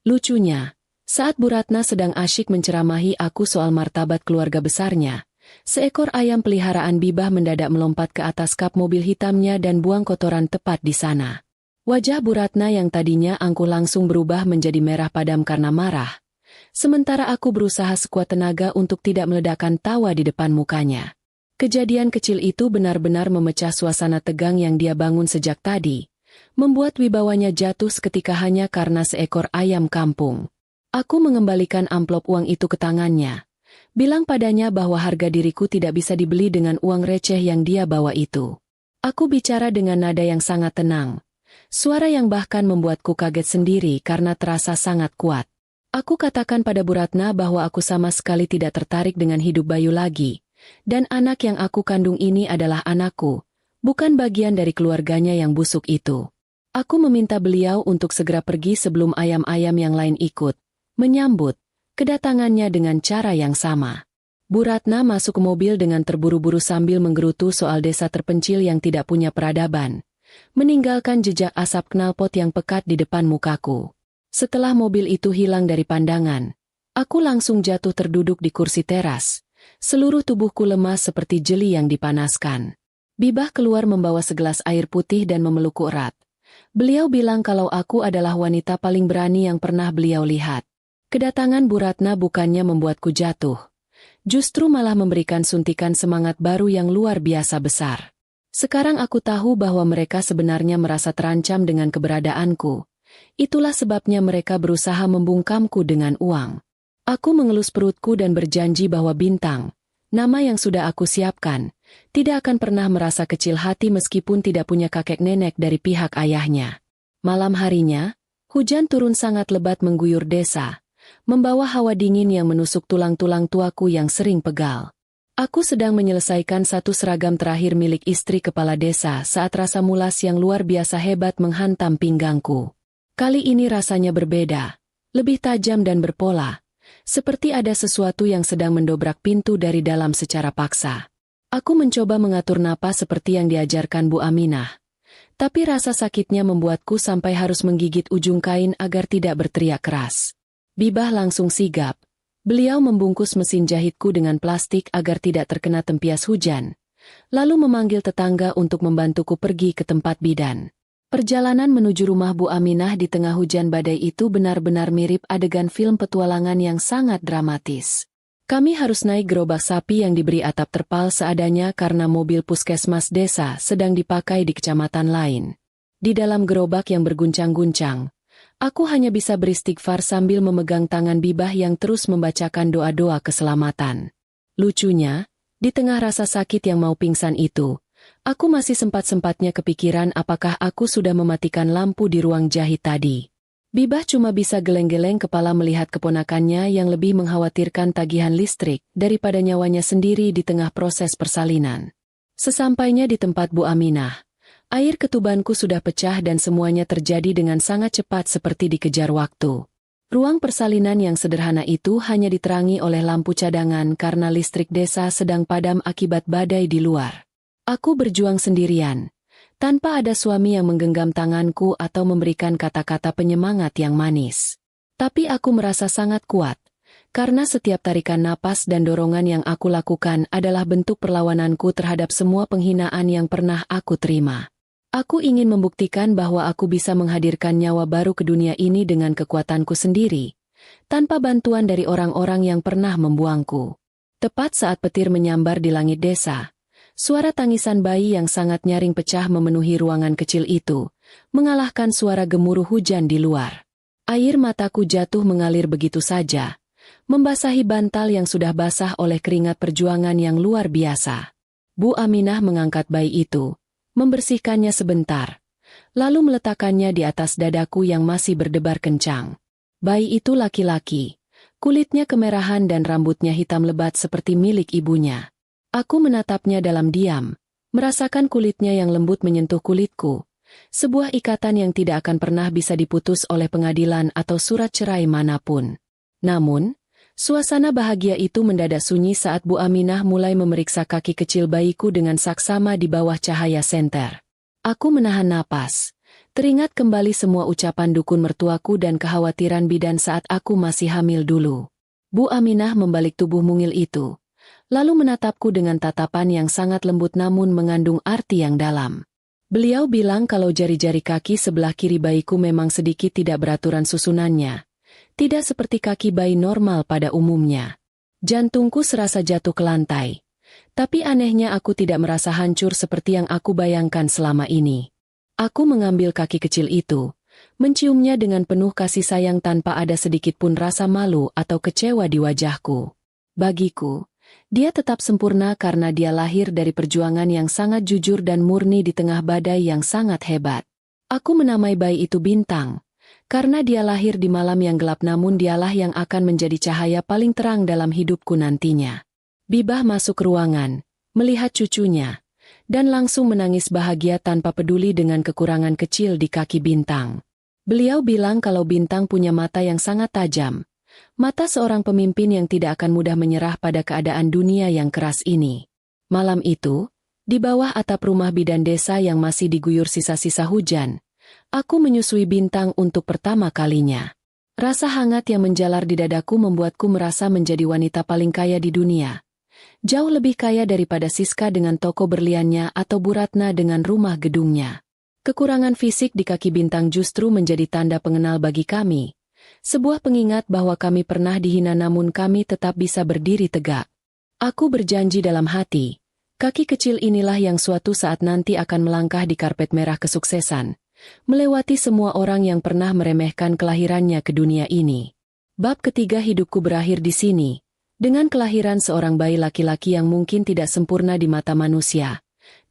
Lucunya, saat Bu Ratna sedang asyik menceramahi aku soal martabat keluarga besarnya, seekor ayam peliharaan Bibah mendadak melompat ke atas kap mobil hitamnya dan buang kotoran tepat di sana. Wajah Bu Ratna yang tadinya angkuh langsung berubah menjadi merah padam karena marah. Sementara aku berusaha sekuat tenaga untuk tidak meledakkan tawa di depan mukanya. Kejadian kecil itu benar-benar memecah suasana tegang yang dia bangun sejak tadi, membuat wibawanya jatuh seketika hanya karena seekor ayam kampung. Aku mengembalikan amplop uang itu ke tangannya, bilang padanya bahwa harga diriku tidak bisa dibeli dengan uang receh yang dia bawa itu. Aku bicara dengan nada yang sangat tenang. Suara yang bahkan membuatku kaget sendiri karena terasa sangat kuat. Aku katakan pada Bu Ratna bahwa aku sama sekali tidak tertarik dengan hidup Bayu lagi, dan anak yang aku kandung ini adalah anakku, bukan bagian dari keluarganya yang busuk itu. Aku meminta beliau untuk segera pergi sebelum ayam-ayam yang lain ikut, menyambut kedatangannya dengan cara yang sama. Bu Ratna masuk ke mobil dengan terburu-buru sambil menggerutu soal desa terpencil yang tidak punya peradaban, meninggalkan jejak asap knalpot yang pekat di depan mukaku. Setelah mobil itu hilang dari pandangan, aku langsung jatuh terduduk di kursi teras. Seluruh tubuhku lemas seperti jeli yang dipanaskan. Bibah keluar membawa segelas air putih dan memelukku erat. Beliau bilang kalau aku adalah wanita paling berani yang pernah beliau lihat. Kedatangan Bu Ratna bukannya membuatku jatuh, justru malah memberikan suntikan semangat baru yang luar biasa besar. Sekarang aku tahu bahwa mereka sebenarnya merasa terancam dengan keberadaanku. Itulah sebabnya mereka berusaha membungkamku dengan uang. Aku mengelus perutku dan berjanji bahwa Bintang, nama yang sudah aku siapkan, tidak akan pernah merasa kecil hati meskipun tidak punya kakek nenek dari pihak ayahnya. Malam harinya, hujan turun sangat lebat mengguyur desa, membawa hawa dingin yang menusuk tulang-tulang tuaku yang sering pegal. Aku sedang menyelesaikan satu seragam terakhir milik istri kepala desa saat rasa mulas yang luar biasa hebat menghantam pinggangku. Kali ini rasanya berbeda, lebih tajam dan berpola, seperti ada sesuatu yang sedang mendobrak pintu dari dalam secara paksa. Aku mencoba mengatur napas seperti yang diajarkan Bu Aminah, tapi rasa sakitnya membuatku sampai harus menggigit ujung kain agar tidak berteriak keras. Bibah langsung sigap. Beliau membungkus mesin jahitku dengan plastik agar tidak terkena tempias hujan, lalu memanggil tetangga untuk membantuku pergi ke tempat bidan. Perjalanan menuju rumah Bu Aminah di tengah hujan badai itu benar-benar mirip adegan film petualangan yang sangat dramatis. Kami harus naik gerobak sapi yang diberi atap terpal seadanya karena mobil puskesmas desa sedang dipakai di kecamatan lain. Di dalam gerobak yang berguncang-guncang, aku hanya bisa beristighfar sambil memegang tangan Bibah yang terus membacakan doa-doa keselamatan. Lucunya, di tengah rasa sakit yang mau pingsan itu, aku masih sempat-sempatnya kepikiran apakah aku sudah mematikan lampu di ruang jahit tadi. Bibah cuma bisa geleng-geleng kepala melihat keponakannya yang lebih mengkhawatirkan tagihan listrik daripada nyawanya sendiri di tengah proses persalinan. Sesampainya di tempat Bu Aminah, air ketubanku sudah pecah dan semuanya terjadi dengan sangat cepat seperti dikejar waktu. Ruang persalinan yang sederhana itu hanya diterangi oleh lampu cadangan karena listrik desa sedang padam akibat badai di luar. Aku berjuang sendirian, tanpa ada suami yang menggenggam tanganku atau memberikan kata-kata penyemangat yang manis. Tapi aku merasa sangat kuat, karena setiap tarikan napas dan dorongan yang aku lakukan adalah bentuk perlawananku terhadap semua penghinaan yang pernah aku terima. Aku ingin membuktikan bahwa aku bisa menghadirkan nyawa baru ke dunia ini dengan kekuatanku sendiri, tanpa bantuan dari orang-orang yang pernah membuangku. Tepat saat petir menyambar di langit desa, suara tangisan bayi yang sangat nyaring pecah memenuhi ruangan kecil itu, mengalahkan suara gemuruh hujan di luar. Air mataku jatuh mengalir begitu saja, membasahi bantal yang sudah basah oleh keringat perjuangan yang luar biasa. Bu Aminah mengangkat bayi itu, membersihkannya sebentar, lalu meletakkannya di atas dadaku yang masih berdebar kencang. Bayi itu laki-laki, kulitnya kemerahan dan rambutnya hitam lebat seperti milik ibunya. Aku menatapnya dalam diam, merasakan kulitnya yang lembut menyentuh kulitku, sebuah ikatan yang tidak akan pernah bisa diputus oleh pengadilan atau surat cerai manapun. Namun, suasana bahagia itu mendadak sunyi saat Bu Aminah mulai memeriksa kaki kecil bayiku dengan saksama di bawah cahaya senter. Aku menahan napas, teringat kembali semua ucapan dukun mertuaku dan kekhawatiran bidan saat aku masih hamil dulu. Bu Aminah membalik tubuh mungil itu, lalu menatapku dengan tatapan yang sangat lembut namun mengandung arti yang dalam. Beliau bilang kalau jari-jari kaki sebelah kiri bayiku memang sedikit tidak beraturan susunannya, tidak seperti kaki bayi normal pada umumnya. Jantungku serasa jatuh ke lantai, tapi anehnya aku tidak merasa hancur seperti yang aku bayangkan selama ini. Aku mengambil kaki kecil itu, menciumnya dengan penuh kasih sayang tanpa ada sedikit pun rasa malu atau kecewa di wajahku. Bagiku, dia tetap sempurna karena dia lahir dari perjuangan yang sangat jujur dan murni di tengah badai yang sangat hebat. Aku menamai bayi itu Bintang, karena dia lahir di malam yang gelap namun dialah yang akan menjadi cahaya paling terang dalam hidupku nantinya. Bibah masuk ruangan, melihat cucunya, dan langsung menangis bahagia tanpa peduli dengan kekurangan kecil di kaki Bintang. Beliau bilang kalau Bintang punya mata yang sangat tajam, mata seorang pemimpin yang tidak akan mudah menyerah pada keadaan dunia yang keras ini. Malam itu, di bawah atap rumah bidan desa yang masih diguyur sisa-sisa hujan, aku menyusui Bintang untuk pertama kalinya. Rasa hangat yang menjalar di dadaku membuatku merasa menjadi wanita paling kaya di dunia. Jauh lebih kaya daripada Siska dengan toko berliannya atau Bu Ratna dengan rumah gedungnya. Kekurangan fisik di kaki Bintang justru menjadi tanda pengenal bagi kami, Sebuah pengingat bahwa kami pernah dihina namun kami tetap bisa berdiri tegak. Aku berjanji dalam hati, kaki kecil inilah yang suatu saat nanti akan melangkah di karpet merah kesuksesan, melewati semua orang yang pernah meremehkan kelahirannya ke dunia ini. Bab ketiga hidupku berakhir di sini, dengan kelahiran seorang bayi laki-laki yang mungkin tidak sempurna di mata manusia,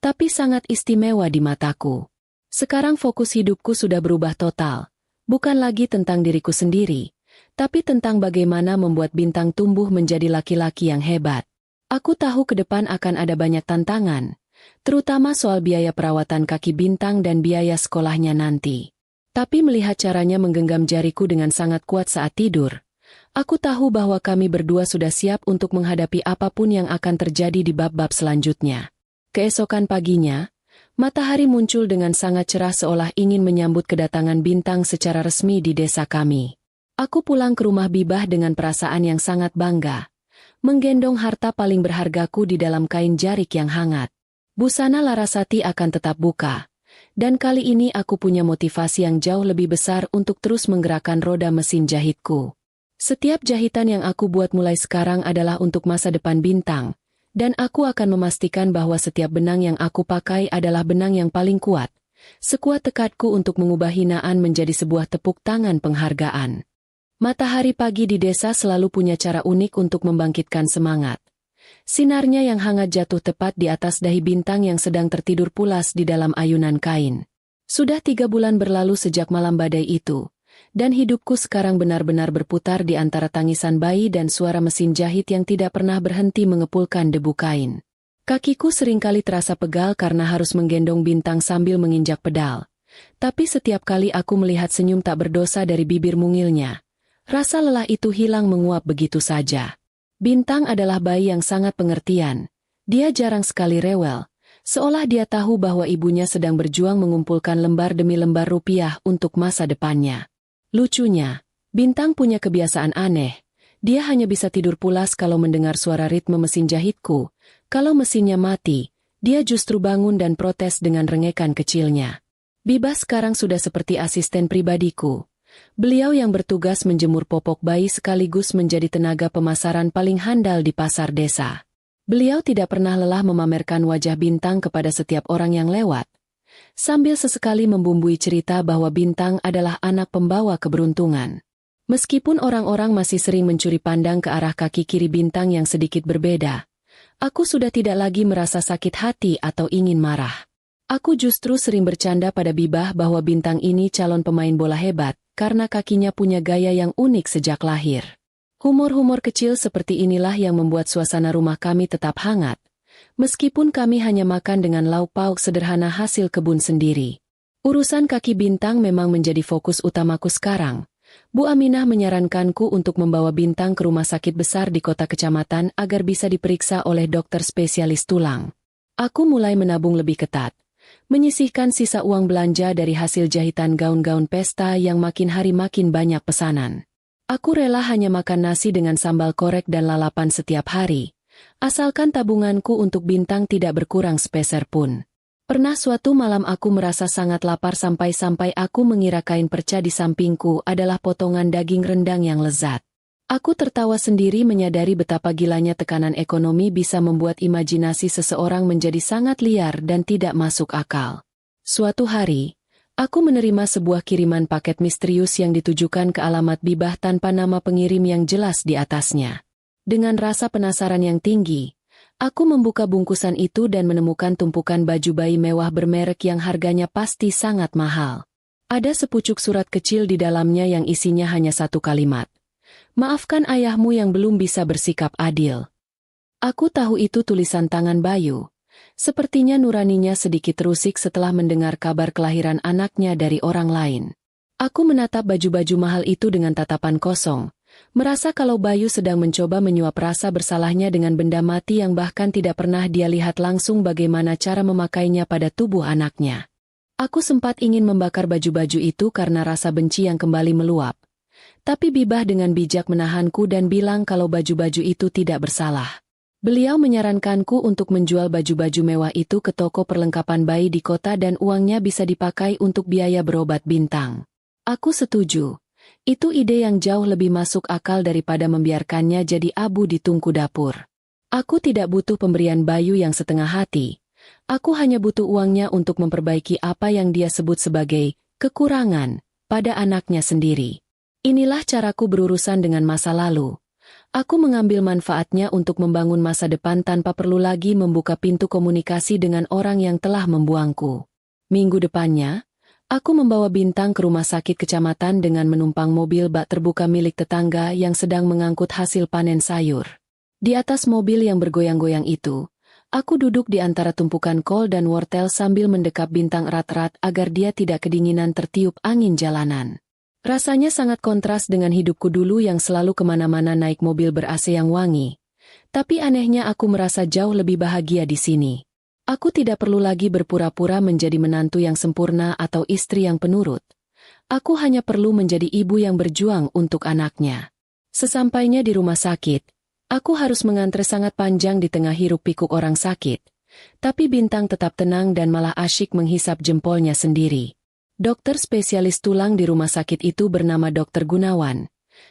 tapi sangat istimewa di mataku. Sekarang fokus hidupku sudah berubah total. Bukan lagi tentang diriku sendiri, tapi tentang bagaimana membuat Bintang tumbuh menjadi laki-laki yang hebat. Aku tahu ke depan akan ada banyak tantangan, terutama soal biaya perawatan kaki Bintang dan biaya sekolahnya nanti. Tapi melihat caranya menggenggam jariku dengan sangat kuat saat tidur, aku tahu bahwa kami berdua sudah siap untuk menghadapi apapun yang akan terjadi di bab-bab selanjutnya. Keesokan paginya, matahari muncul dengan sangat cerah seolah ingin menyambut kedatangan Bintang secara resmi di desa kami. Aku pulang ke rumah Bibah dengan perasaan yang sangat bangga, menggendong harta paling berhargaku di dalam kain jarik yang hangat. Busana Larasati akan tetap buka, dan kali ini aku punya motivasi yang jauh lebih besar untuk terus menggerakkan roda mesin jahitku. Setiap jahitan yang aku buat mulai sekarang adalah untuk masa depan Bintang, dan aku akan memastikan bahwa setiap benang yang aku pakai adalah benang yang paling kuat, sekuat tekadku untuk mengubah hinaan menjadi sebuah tepuk tangan penghargaan. Matahari pagi di desa selalu punya cara unik untuk membangkitkan semangat. Sinarnya yang hangat jatuh tepat di atas dahi Bintang yang sedang tertidur pulas di dalam ayunan kain. Sudah 3 bulan berlalu sejak malam badai itu, dan hidupku sekarang benar-benar berputar di antara tangisan bayi dan suara mesin jahit yang tidak pernah berhenti mengepulkan debu kain. Kakiku seringkali terasa pegal karena harus menggendong Bintang sambil menginjak pedal. Tapi setiap kali aku melihat senyum tak berdosa dari bibir mungilnya, rasa lelah itu hilang menguap begitu saja. Bintang adalah bayi yang sangat pengertian. Dia jarang sekali rewel, seolah dia tahu bahwa ibunya sedang berjuang mengumpulkan lembar demi lembar rupiah untuk masa depannya. Lucunya, Bintang punya kebiasaan aneh. Dia hanya bisa tidur pulas kalau mendengar suara ritme mesin jahitku. Kalau mesinnya mati, dia justru bangun dan protes dengan rengekan kecilnya. Bibah sekarang sudah seperti asisten pribadiku. Beliau yang bertugas menjemur popok bayi sekaligus menjadi tenaga pemasaran paling handal di pasar desa. Beliau tidak pernah lelah memamerkan wajah Bintang kepada setiap orang yang lewat, sambil sesekali membumbui cerita bahwa Bintang adalah anak pembawa keberuntungan. Meskipun orang-orang masih sering mencuri pandang ke arah kaki kiri Bintang yang sedikit berbeda, aku sudah tidak lagi merasa sakit hati atau ingin marah. Aku justru sering bercanda pada Bibah bahwa Bintang ini calon pemain bola hebat, karena kakinya punya gaya yang unik sejak lahir. Humor-humor kecil seperti inilah yang membuat suasana rumah kami tetap hangat, meskipun kami hanya makan dengan lauk pauk sederhana hasil kebun sendiri. Urusan kaki Bintang memang menjadi fokus utamaku sekarang. Bu Aminah menyarankanku untuk membawa Bintang ke rumah sakit besar di kota kecamatan agar bisa diperiksa oleh dokter spesialis tulang. Aku mulai menabung lebih ketat, menyisihkan sisa uang belanja dari hasil jahitan gaun-gaun pesta yang makin hari makin banyak pesanan. Aku rela hanya makan nasi dengan sambal korek dan lalapan setiap hari, asalkan tabunganku untuk Bintang tidak berkurang sepeser pun. Pernah suatu malam aku merasa sangat lapar sampai-sampai aku mengira kain perca di sampingku adalah potongan daging rendang yang lezat. Aku tertawa sendiri menyadari betapa gilanya tekanan ekonomi bisa membuat imajinasi seseorang menjadi sangat liar dan tidak masuk akal. Suatu hari, aku menerima sebuah kiriman paket misterius yang ditujukan ke alamat Bibah tanpa nama pengirim yang jelas di atasnya. Dengan rasa penasaran yang tinggi, aku membuka bungkusan itu dan menemukan tumpukan baju bayi mewah bermerek yang harganya pasti sangat mahal. Ada sepucuk surat kecil di dalamnya yang isinya hanya satu kalimat. Maafkan ayahmu yang belum bisa bersikap adil. Aku tahu itu tulisan tangan Bayu. Sepertinya nuraninya sedikit terusik setelah mendengar kabar kelahiran anaknya dari orang lain. Aku menatap baju-baju mahal itu dengan tatapan kosong, merasa kalau Bayu sedang mencoba menyuap rasa bersalahnya dengan benda mati yang bahkan tidak pernah dia lihat langsung bagaimana cara memakainya pada tubuh anaknya. Aku sempat ingin membakar baju-baju itu karena rasa benci yang kembali meluap. Tapi Bibah dengan bijak menahanku dan bilang kalau baju-baju itu tidak bersalah. Beliau menyarankanku untuk menjual baju-baju mewah itu ke toko perlengkapan bayi di kota dan uangnya bisa dipakai untuk biaya berobat Bintang. Aku setuju. Itu ide yang jauh lebih masuk akal daripada membiarkannya jadi abu di tungku dapur. Aku tidak butuh pemberian Bayu yang setengah hati. Aku hanya butuh uangnya untuk memperbaiki apa yang dia sebut sebagai kekurangan pada anaknya sendiri. Inilah caraku berurusan dengan masa lalu. Aku mengambil manfaatnya untuk membangun masa depan tanpa perlu lagi membuka pintu komunikasi dengan orang yang telah membuangku. Minggu depannya, aku membawa Bintang ke rumah sakit kecamatan dengan menumpang mobil bak terbuka milik tetangga yang sedang mengangkut hasil panen sayur. Di atas mobil yang bergoyang-goyang itu, aku duduk di antara tumpukan kol dan wortel sambil mendekap Bintang erat-erat agar dia tidak kedinginan tertiup angin jalanan. Rasanya sangat kontras dengan hidupku dulu yang selalu kemana-mana naik mobil ber-AC yang wangi. Tapi anehnya aku merasa jauh lebih bahagia di sini. Aku tidak perlu lagi berpura-pura menjadi menantu yang sempurna atau istri yang penurut. Aku hanya perlu menjadi ibu yang berjuang untuk anaknya. Sesampainya di rumah sakit, aku harus mengantre sangat panjang di tengah hiruk-pikuk orang sakit. Tapi Bintang tetap tenang dan malah asyik menghisap jempolnya sendiri. Dokter spesialis tulang di rumah sakit itu bernama Dr. Gunawan.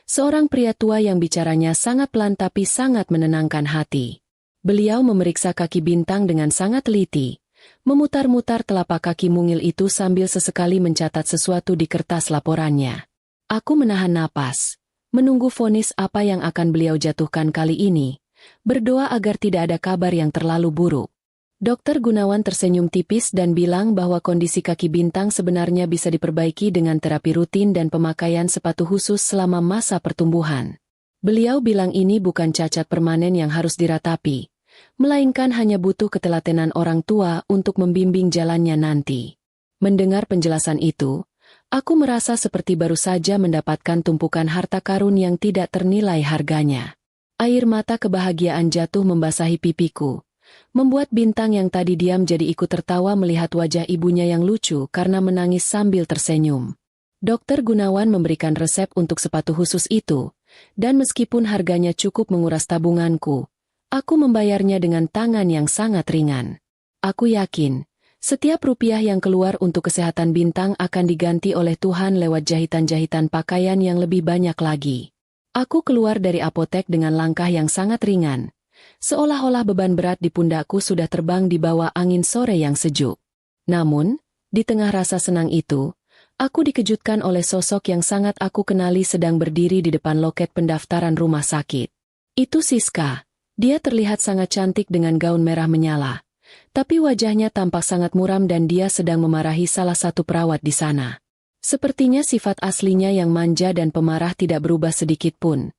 Seorang pria tua yang bicaranya sangat pelan tapi sangat menenangkan hati. Beliau memeriksa kaki Bintang dengan sangat teliti, memutar-mutar telapak kaki mungil itu sambil sesekali mencatat sesuatu di kertas laporannya. Aku menahan napas, menunggu vonis apa yang akan beliau jatuhkan kali ini, berdoa agar tidak ada kabar yang terlalu buruk. Dokter Gunawan tersenyum tipis dan bilang bahwa kondisi kaki Bintang sebenarnya bisa diperbaiki dengan terapi rutin dan pemakaian sepatu khusus selama masa pertumbuhan. Beliau bilang ini bukan cacat permanen yang harus diratapi, melainkan hanya butuh ketelatenan orang tua untuk membimbing jalannya nanti. Mendengar penjelasan itu, aku merasa seperti baru saja mendapatkan tumpukan harta karun yang tidak ternilai harganya. Air mata kebahagiaan jatuh membasahi pipiku, membuat Bintang yang tadi diam jadi ikut tertawa melihat wajah ibunya yang lucu karena menangis sambil tersenyum. Dokter Gunawan memberikan resep untuk sepatu khusus itu, dan meskipun harganya cukup menguras tabunganku, aku membayarnya dengan tangan yang sangat ringan. Aku yakin, setiap rupiah yang keluar untuk kesehatan Bintang akan diganti oleh Tuhan lewat jahitan-jahitan pakaian yang lebih banyak lagi. Aku keluar dari apotek dengan langkah yang sangat ringan, seolah-olah beban berat di pundakku sudah terbang di bawah angin sore yang sejuk. Namun, di tengah rasa senang itu, aku dikejutkan oleh sosok yang sangat aku kenali sedang berdiri di depan loket pendaftaran rumah sakit. Itu Siska. Dia terlihat sangat cantik dengan gaun merah menyala, tapi wajahnya tampak sangat muram dan dia sedang memarahi salah satu perawat di sana. Sepertinya sifat aslinya yang manja dan pemarah tidak berubah sedikit pun,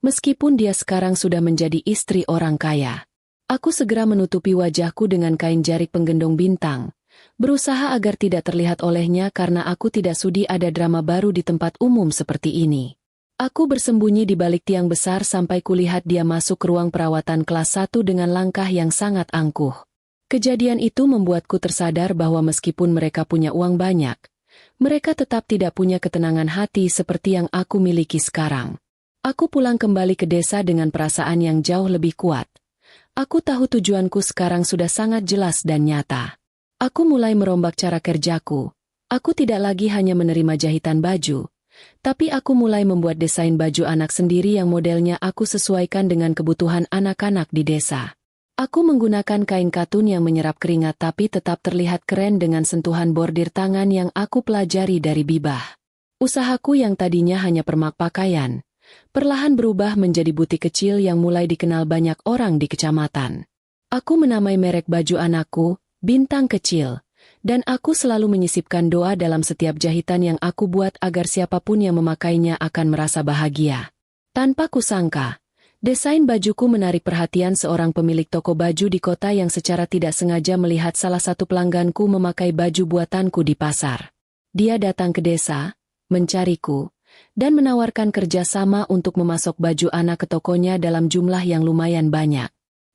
meskipun dia sekarang sudah menjadi istri orang kaya. Aku segera menutupi wajahku dengan kain jarik penggendong Bintang, berusaha agar tidak terlihat olehnya karena aku tidak sudi ada drama baru di tempat umum seperti ini. Aku bersembunyi di balik tiang besar sampai kulihat dia masuk ke ruang perawatan kelas 1 dengan langkah yang sangat angkuh. Kejadian itu membuatku tersadar bahwa meskipun mereka punya uang banyak, mereka tetap tidak punya ketenangan hati seperti yang aku miliki sekarang. Aku pulang kembali ke desa dengan perasaan yang jauh lebih kuat. Aku tahu tujuanku sekarang sudah sangat jelas dan nyata. Aku mulai merombak cara kerjaku. Aku tidak lagi hanya menerima jahitan baju, tapi aku mulai membuat desain baju anak sendiri yang modelnya aku sesuaikan dengan kebutuhan anak-anak di desa. Aku menggunakan kain katun yang menyerap keringat tapi tetap terlihat keren dengan sentuhan bordir tangan yang aku pelajari dari Bibah. Usahaku yang tadinya hanya permak pakaian, perlahan berubah menjadi butik kecil yang mulai dikenal banyak orang di kecamatan. Aku menamai merek baju anakku, Bintang Kecil. Dan aku selalu menyisipkan doa dalam setiap jahitan yang aku buat agar siapapun yang memakainya akan merasa bahagia. Tanpa kusangka, desain bajuku menarik perhatian seorang pemilik toko baju di kota yang secara tidak sengaja melihat salah satu pelangganku memakai baju buatanku di pasar. Dia datang ke desa, mencariku, dan menawarkan kerjasama untuk memasok baju anak ke tokonya dalam jumlah yang lumayan banyak.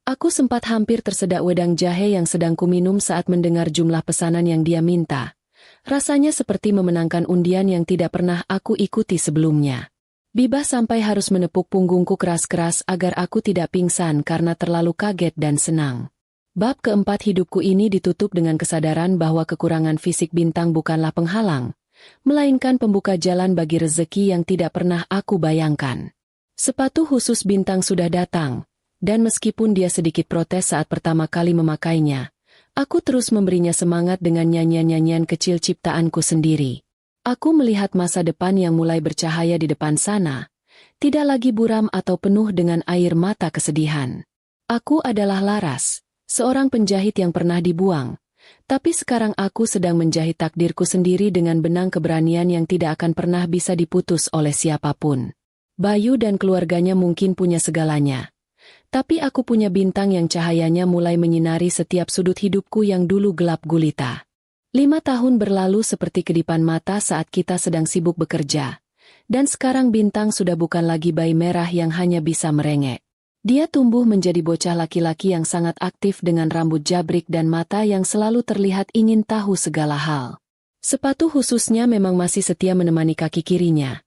Aku sempat hampir tersedak wedang jahe yang sedang kuminum saat mendengar jumlah pesanan yang dia minta. Rasanya seperti memenangkan undian yang tidak pernah aku ikuti sebelumnya. Bibah sampai harus menepuk punggungku keras-keras agar aku tidak pingsan karena terlalu kaget dan senang. Bab keempat hidupku ini ditutup dengan kesadaran bahwa kekurangan fisik Bintang bukanlah penghalang, melainkan pembuka jalan bagi rezeki yang tidak pernah aku bayangkan. Sepatu khusus Bintang sudah datang, dan meskipun dia sedikit protes saat pertama kali memakainya, aku terus memberinya semangat dengan nyanyian-nyanyian kecil ciptaanku sendiri. Aku melihat masa depan yang mulai bercahaya di depan sana, tidak lagi buram atau penuh dengan air mata kesedihan. Aku adalah Laras, seorang penjahit yang pernah dibuang, tapi sekarang aku sedang menjahit takdirku sendiri dengan benang keberanian yang tidak akan pernah bisa diputus oleh siapapun. Bayu dan keluarganya mungkin punya segalanya, tapi aku punya bintang yang cahayanya mulai menyinari setiap sudut hidupku yang dulu gelap gulita. 5 tahun berlalu seperti kedipan mata saat kita sedang sibuk bekerja, dan sekarang Bintang sudah bukan lagi bayi merah yang hanya bisa merengek. Dia tumbuh menjadi bocah laki-laki yang sangat aktif dengan rambut jabrik dan mata yang selalu terlihat ingin tahu segala hal. Sepatu khususnya memang masih setia menemani kaki kirinya,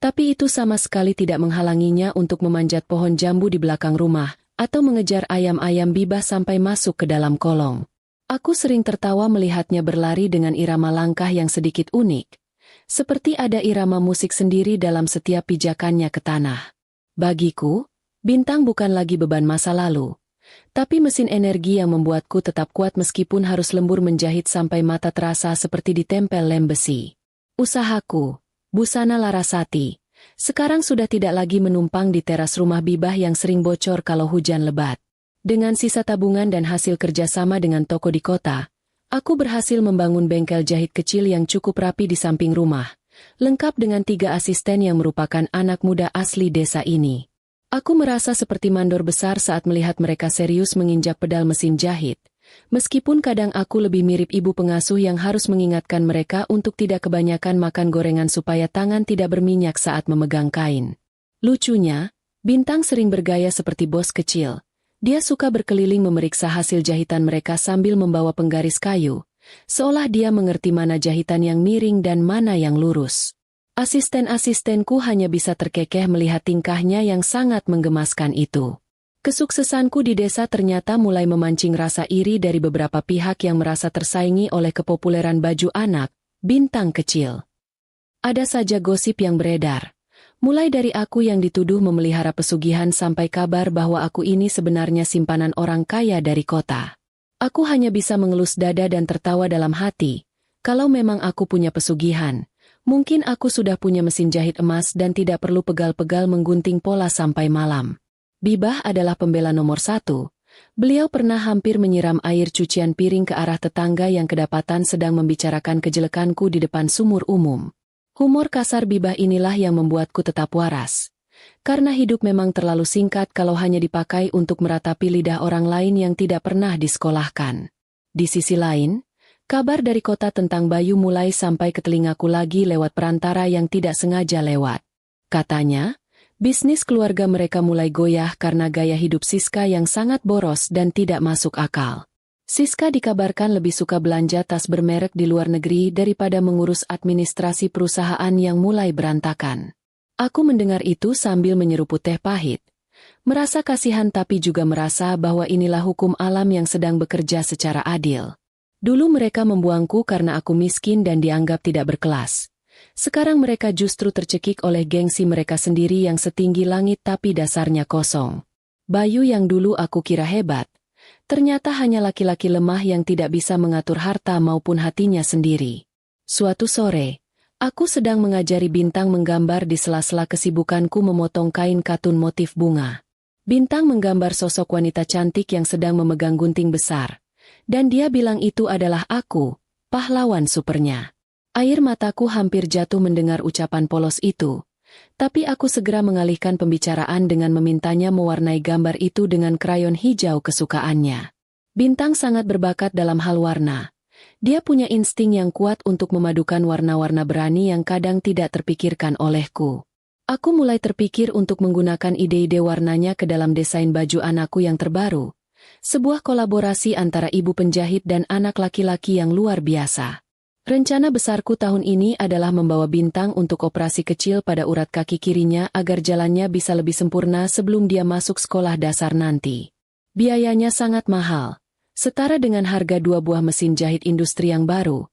tapi itu sama sekali tidak menghalanginya untuk memanjat pohon jambu di belakang rumah, atau mengejar ayam-ayam bibah sampai masuk ke dalam kolong. Aku sering tertawa melihatnya berlari dengan irama langkah yang sedikit unik, seperti ada irama musik sendiri dalam setiap pijakannya ke tanah. Bagiku, Bintang bukan lagi beban masa lalu, tapi mesin energi yang membuatku tetap kuat meskipun harus lembur menjahit sampai mata terasa seperti ditempel lem besi. Usahaku, Busana Larasati, sekarang sudah tidak lagi menumpang di teras rumah bibah yang sering bocor kalau hujan lebat. Dengan sisa tabungan dan hasil kerjasama dengan toko di kota, aku berhasil membangun bengkel jahit kecil yang cukup rapi di samping rumah, lengkap dengan 3 asisten yang merupakan anak muda asli desa ini. Aku merasa seperti mandor besar saat melihat mereka serius menginjak pedal mesin jahit, meskipun kadang aku lebih mirip ibu pengasuh yang harus mengingatkan mereka untuk tidak kebanyakan makan gorengan supaya tangan tidak berminyak saat memegang kain. Lucunya, Bintang sering bergaya seperti bos kecil. Dia suka berkeliling memeriksa hasil jahitan mereka sambil membawa penggaris kayu, seolah dia mengerti mana jahitan yang miring dan mana yang lurus. Asisten-asistenku hanya bisa terkekeh melihat tingkahnya yang sangat menggemaskan itu. Kesuksesanku di desa ternyata mulai memancing rasa iri dari beberapa pihak yang merasa tersaingi oleh kepopuleran baju anak, Bintang kecil. Ada saja gosip yang beredar. Mulai dari aku yang dituduh memelihara pesugihan sampai kabar bahwa aku ini sebenarnya simpanan orang kaya dari kota. Aku hanya bisa mengelus dada dan tertawa dalam hati. Kalau memang aku punya pesugihan, mungkin aku sudah punya mesin jahit emas dan tidak perlu pegal-pegal menggunting pola sampai malam. Bibah adalah pembela nomor 1. Beliau pernah hampir menyiram air cucian piring ke arah tetangga yang kedapatan sedang membicarakan kejelekanku di depan sumur umum. Humor kasar Bibah inilah yang membuatku tetap waras. Karena hidup memang terlalu singkat kalau hanya dipakai untuk meratapi lidah orang lain yang tidak pernah disekolahkan. Di sisi lain, kabar dari kota tentang Bayu mulai sampai ke telingaku lagi lewat perantara yang tidak sengaja lewat. Katanya, bisnis keluarga mereka mulai goyah karena gaya hidup Siska yang sangat boros dan tidak masuk akal. Siska dikabarkan lebih suka belanja tas bermerek di luar negeri daripada mengurus administrasi perusahaan yang mulai berantakan. Aku mendengar itu sambil menyeruput teh pahit. Merasa kasihan tapi juga merasa bahwa inilah hukum alam yang sedang bekerja secara adil. Dulu mereka membuangku karena aku miskin dan dianggap tidak berkelas. Sekarang mereka justru tercekik oleh gengsi mereka sendiri yang setinggi langit tapi dasarnya kosong. Bayu yang dulu aku kira hebat, ternyata hanya laki-laki lemah yang tidak bisa mengatur harta maupun hatinya sendiri. Suatu sore, aku sedang mengajari Bintang menggambar di sela-sela kesibukanku memotong kain katun motif bunga. Bintang menggambar sosok wanita cantik yang sedang memegang gunting besar, dan dia bilang itu adalah aku, pahlawan supernya. Air mataku hampir jatuh mendengar ucapan polos itu. Tapi aku segera mengalihkan pembicaraan dengan memintanya mewarnai gambar itu dengan krayon hijau kesukaannya. Bintang sangat berbakat dalam hal warna. Dia punya insting yang kuat untuk memadukan warna-warna berani yang kadang tidak terpikirkan olehku. Aku mulai terpikir untuk menggunakan ide-ide warnanya ke dalam desain baju anakku yang terbaru. Sebuah kolaborasi antara ibu penjahit dan anak laki-laki yang luar biasa. Rencana besarku tahun ini adalah membawa Bintang untuk operasi kecil pada urat kaki kirinya agar jalannya bisa lebih sempurna sebelum dia masuk sekolah dasar nanti. Biayanya sangat mahal, setara dengan harga 2 buah mesin jahit industri yang baru,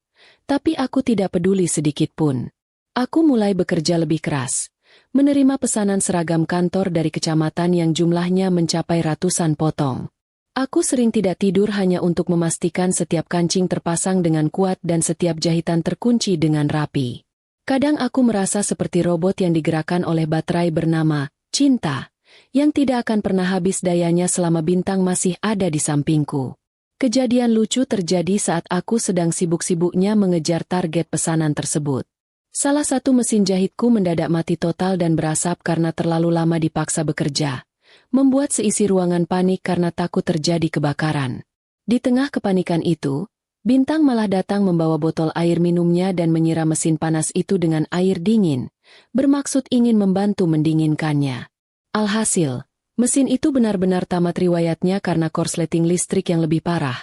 Tapi aku tidak peduli sedikit pun. Aku mulai bekerja lebih keras, menerima pesanan seragam kantor dari kecamatan yang jumlahnya mencapai ratusan potong. Aku sering tidak tidur hanya untuk memastikan setiap kancing terpasang dengan kuat dan setiap jahitan terkunci dengan rapi. Kadang aku merasa seperti robot yang digerakkan oleh baterai bernama cinta, yang tidak akan pernah habis dayanya selama Bintang masih ada di sampingku. Kejadian lucu terjadi saat aku sedang sibuk-sibuknya mengejar target pesanan tersebut. Salah satu mesin jahitku mendadak mati total dan berasap karena terlalu lama dipaksa bekerja, membuat seisi ruangan panik karena takut terjadi kebakaran. Di tengah kepanikan itu, Bintang malah datang membawa botol air minumnya dan menyiram mesin panas itu dengan air dingin, bermaksud ingin membantu mendinginkannya. Alhasil, mesin itu benar-benar tamat riwayatnya karena korsleting listrik yang lebih parah,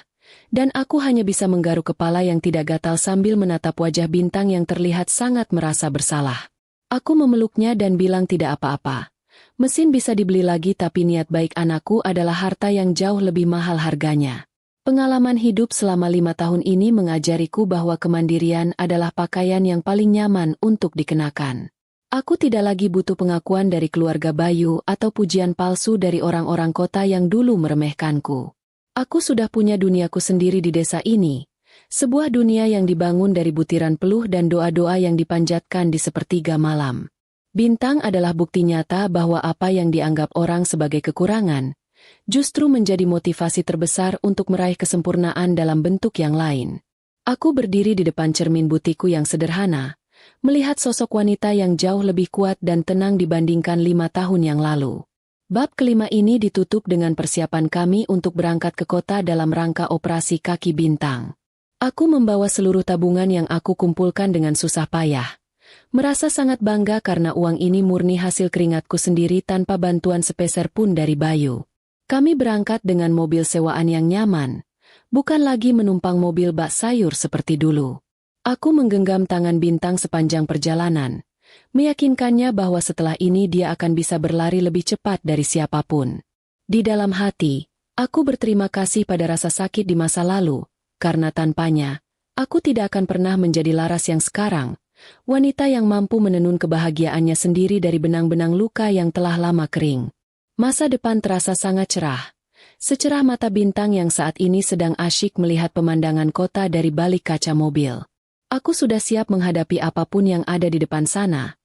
dan aku hanya bisa menggaruk kepala yang tidak gatal sambil menatap wajah Bintang yang terlihat sangat merasa bersalah. Aku memeluknya dan bilang tidak apa-apa. Mesin bisa dibeli lagi tapi niat baik anakku adalah harta yang jauh lebih mahal harganya. Pengalaman hidup selama 5 tahun ini mengajariku bahwa kemandirian adalah pakaian yang paling nyaman untuk dikenakan. Aku tidak lagi butuh pengakuan dari keluarga Bayu atau pujian palsu dari orang-orang kota yang dulu meremehkanku. Aku sudah punya duniaku sendiri di desa ini, sebuah dunia yang dibangun dari butiran peluh dan doa-doa yang dipanjatkan di sepertiga malam. Bintang adalah bukti nyata bahwa apa yang dianggap orang sebagai kekurangan, justru menjadi motivasi terbesar untuk meraih kesempurnaan dalam bentuk yang lain. Aku berdiri di depan cermin butikku yang sederhana, melihat sosok wanita yang jauh lebih kuat dan tenang dibandingkan 5 tahun yang lalu. Bab kelima ini ditutup dengan persiapan kami untuk berangkat ke kota dalam rangka operasi kaki Bintang. Aku membawa seluruh tabungan yang aku kumpulkan dengan susah payah. Merasa sangat bangga karena uang ini murni hasil keringatku sendiri tanpa bantuan sepeser pun dari Bayu. Kami berangkat dengan mobil sewaan yang nyaman, bukan lagi menumpang mobil bak sayur seperti dulu. Aku menggenggam tangan Bintang sepanjang perjalanan, meyakinkannya bahwa setelah ini dia akan bisa berlari lebih cepat dari siapapun. Di dalam hati, aku berterima kasih pada rasa sakit di masa lalu, karena tanpanya, aku tidak akan pernah menjadi Laras yang sekarang, wanita yang mampu menenun kebahagiaannya sendiri dari benang-benang luka yang telah lama kering. Masa depan terasa sangat cerah, secerah mata Bintang yang saat ini sedang asyik melihat pemandangan kota dari balik kaca mobil. Aku sudah siap menghadapi apapun yang ada di depan sana,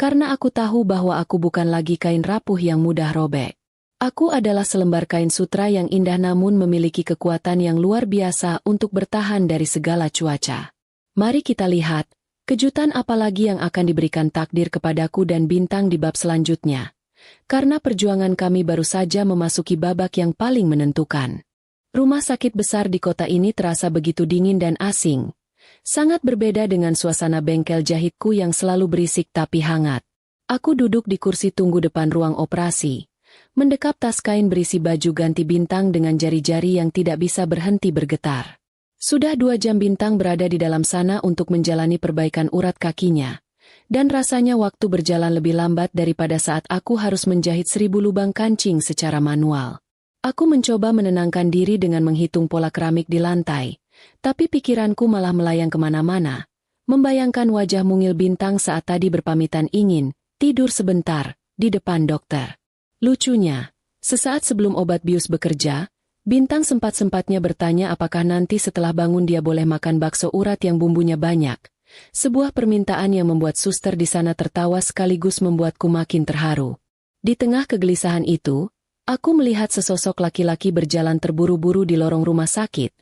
karena aku tahu bahwa aku bukan lagi kain rapuh yang mudah robek. Aku adalah selembar kain sutra yang indah namun memiliki kekuatan yang luar biasa untuk bertahan dari segala cuaca. Mari kita lihat, kejutan apa lagi yang akan diberikan takdir kepadaku dan Bintang di bab selanjutnya. Karena perjuangan kami baru saja memasuki babak yang paling menentukan. Rumah sakit besar di kota ini terasa begitu dingin dan asing. Sangat berbeda dengan suasana bengkel jahitku yang selalu berisik tapi hangat. Aku duduk di kursi tunggu depan ruang operasi, mendekap tas kain berisi baju ganti Bintang dengan jari-jari yang tidak bisa berhenti bergetar. Sudah 2 jam Bintang berada di dalam sana untuk menjalani perbaikan urat kakinya, dan rasanya waktu berjalan lebih lambat daripada saat aku harus menjahit 1000 lubang kancing secara manual. Aku mencoba menenangkan diri dengan menghitung pola keramik di lantai, tapi pikiranku malah melayang kemana-mana, membayangkan wajah mungil Bintang saat tadi berpamitan ingin tidur sebentar di depan dokter. Lucunya, sesaat sebelum obat bius bekerja, Bintang sempat-sempatnya bertanya apakah nanti setelah bangun dia boleh makan bakso urat yang bumbunya banyak. Sebuah permintaan yang membuat suster di sana tertawa sekaligus membuatku makin terharu. Di tengah kegelisahan itu, aku melihat sesosok laki-laki berjalan terburu-buru di lorong rumah sakit.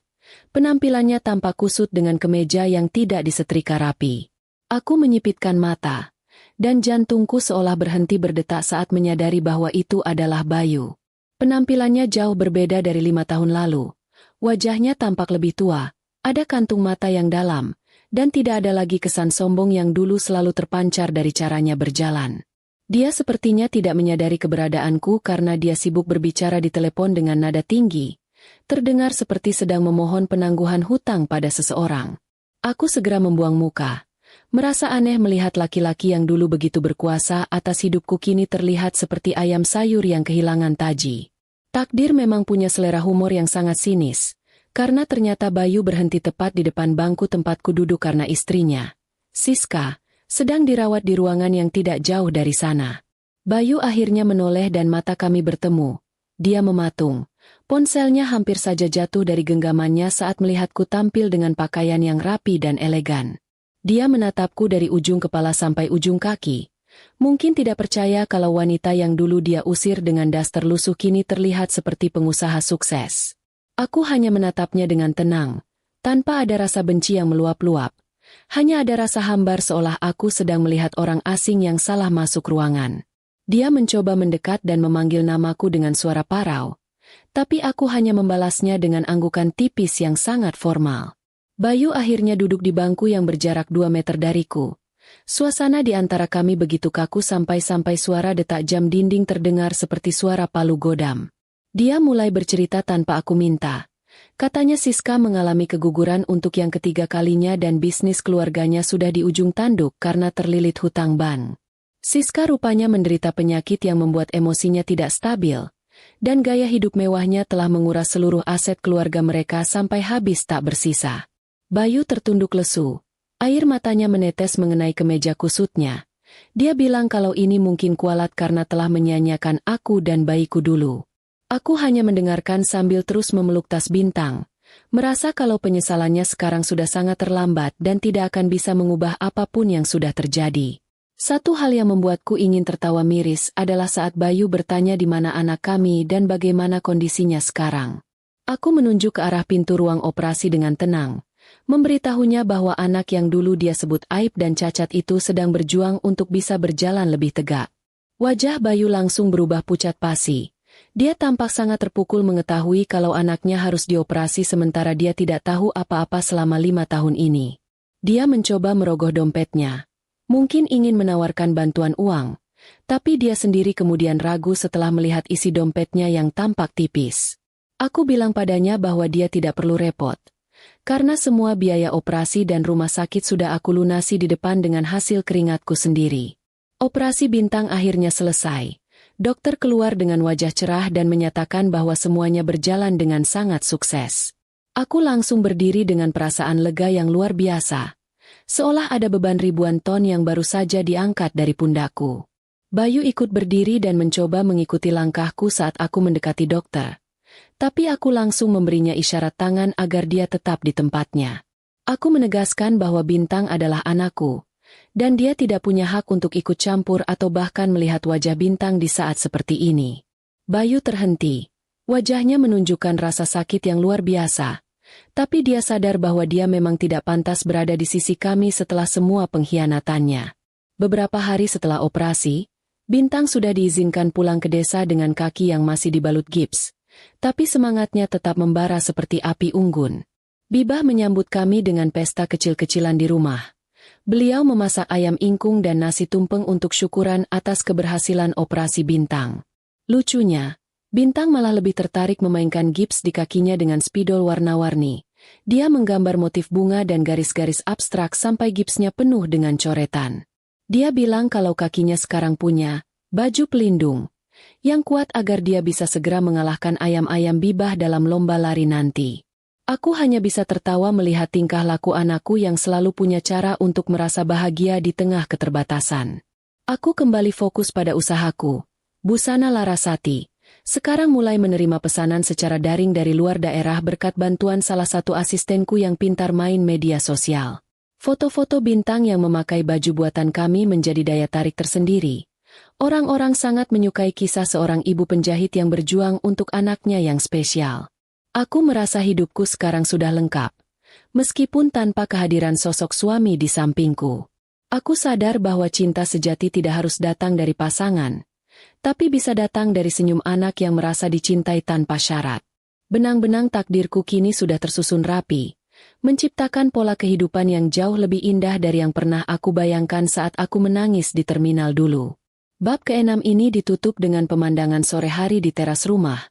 Penampilannya tampak kusut dengan kemeja yang tidak disetrika rapi. Aku menyipitkan mata, dan jantungku seolah berhenti berdetak saat menyadari bahwa itu adalah Bayu. Penampilannya jauh berbeda dari 5 tahun lalu. Wajahnya tampak lebih tua, ada kantung mata yang dalam, dan tidak ada lagi kesan sombong yang dulu selalu terpancar dari caranya berjalan. Dia sepertinya tidak menyadari keberadaanku karena dia sibuk berbicara di telepon dengan nada tinggi. Terdengar seperti sedang memohon penangguhan hutang pada seseorang. Aku segera membuang muka. Merasa aneh melihat laki-laki yang dulu begitu berkuasa atas hidupku kini terlihat seperti ayam sayur yang kehilangan taji. Takdir memang punya selera humor yang sangat sinis. Karena ternyata Bayu berhenti tepat di depan bangku tempatku duduk karena istrinya, Siska, sedang dirawat di ruangan yang tidak jauh dari sana. Bayu akhirnya menoleh dan mata kami bertemu. Dia mematung. Ponselnya hampir saja jatuh dari genggamannya saat melihatku tampil dengan pakaian yang rapi dan elegan. Dia menatapku dari ujung kepala sampai ujung kaki. Mungkin tidak percaya kalau wanita yang dulu dia usir dengan daster lusuh kini terlihat seperti pengusaha sukses. Aku hanya menatapnya dengan tenang, tanpa ada rasa benci yang meluap-luap. Hanya ada rasa hambar seolah aku sedang melihat orang asing yang salah masuk ruangan. Dia mencoba mendekat dan memanggil namaku dengan suara parau. Tapi aku hanya membalasnya dengan anggukan tipis yang sangat formal. Bayu akhirnya duduk di bangku yang berjarak 2 meter dariku. Suasana di antara kami begitu kaku sampai-sampai suara detak jam dinding terdengar seperti suara palu godam. Dia mulai bercerita tanpa aku minta. Katanya Siska mengalami keguguran untuk yang ketiga kalinya dan bisnis keluarganya sudah di ujung tanduk karena terlilit hutang bank. Siska rupanya menderita penyakit yang membuat emosinya tidak stabil, dan gaya hidup mewahnya telah menguras seluruh aset keluarga mereka sampai habis tak bersisa. Bayu tertunduk lesu. Air matanya menetes mengenai kemeja kusutnya. Dia bilang kalau ini mungkin kualat karena telah menyanyiakan aku dan bayiku dulu. Aku hanya mendengarkan sambil terus memeluk tas Bintang, merasa kalau penyesalannya sekarang sudah sangat terlambat dan tidak akan bisa mengubah apapun yang sudah terjadi. Satu hal yang membuatku ingin tertawa miris adalah saat Bayu bertanya di mana anak kami dan bagaimana kondisinya sekarang. Aku menunjuk ke arah pintu ruang operasi dengan tenang, memberitahunya bahwa anak yang dulu dia sebut aib dan cacat itu sedang berjuang untuk bisa berjalan lebih tegak. Wajah Bayu langsung berubah pucat pasi. Dia tampak sangat terpukul mengetahui kalau anaknya harus dioperasi sementara dia tidak tahu apa-apa selama 5 tahun ini. Dia mencoba merogoh dompetnya. Mungkin ingin menawarkan bantuan uang, tapi dia sendiri kemudian ragu setelah melihat isi dompetnya yang tampak tipis. Aku bilang padanya bahwa dia tidak perlu repot. Karena semua biaya operasi dan rumah sakit sudah aku lunasi di depan dengan hasil keringatku sendiri. Operasi Bintang akhirnya selesai. Dokter keluar dengan wajah cerah dan menyatakan bahwa semuanya berjalan dengan sangat sukses. Aku langsung berdiri dengan perasaan lega yang luar biasa. Seolah ada beban ribuan ton yang baru saja diangkat dari pundakku. Bayu ikut berdiri dan mencoba mengikuti langkahku saat aku mendekati dokter. Tapi aku langsung memberinya isyarat tangan agar dia tetap di tempatnya. Aku menegaskan bahwa Bintang adalah anakku, dan dia tidak punya hak untuk ikut campur atau bahkan melihat wajah Bintang di saat seperti ini. Bayu terhenti. Wajahnya menunjukkan rasa sakit yang luar biasa. Tapi dia sadar bahwa dia memang tidak pantas berada di sisi kami setelah semua pengkhianatannya. Beberapa hari setelah operasi, Bintang sudah diizinkan pulang ke desa dengan kaki yang masih dibalut gips. Tapi semangatnya tetap membara seperti api unggun. Bibah menyambut kami dengan pesta kecil-kecilan di rumah. Beliau memasak ayam ingkung dan nasi tumpeng untuk syukuran atas keberhasilan operasi Bintang. Lucunya, Bintang malah lebih tertarik memainkan gips di kakinya dengan spidol warna-warni. Dia menggambar motif bunga dan garis-garis abstrak sampai gipsnya penuh dengan coretan. Dia bilang kalau kakinya sekarang punya baju pelindung yang kuat agar dia bisa segera mengalahkan ayam-ayam Bibah dalam lomba lari nanti. Aku hanya bisa tertawa melihat tingkah laku anakku yang selalu punya cara untuk merasa bahagia di tengah keterbatasan. Aku kembali fokus pada usahaku. Busana Larasati sekarang mulai menerima pesanan secara daring dari luar daerah berkat bantuan salah satu asistenku yang pintar main media sosial. Foto-foto Bintang yang memakai baju buatan kami menjadi daya tarik tersendiri. Orang-orang sangat menyukai kisah seorang ibu penjahit yang berjuang untuk anaknya yang spesial. Aku merasa hidupku sekarang sudah lengkap, meskipun tanpa kehadiran sosok suami di sampingku. Aku sadar bahwa cinta sejati tidak harus datang dari pasangan, tapi bisa datang dari senyum anak yang merasa dicintai tanpa syarat. Benang-benang takdirku kini sudah tersusun rapi, menciptakan pola kehidupan yang jauh lebih indah dari yang pernah aku bayangkan saat aku menangis di terminal dulu. Bab ke-6 ini ditutup dengan pemandangan sore hari di teras rumah,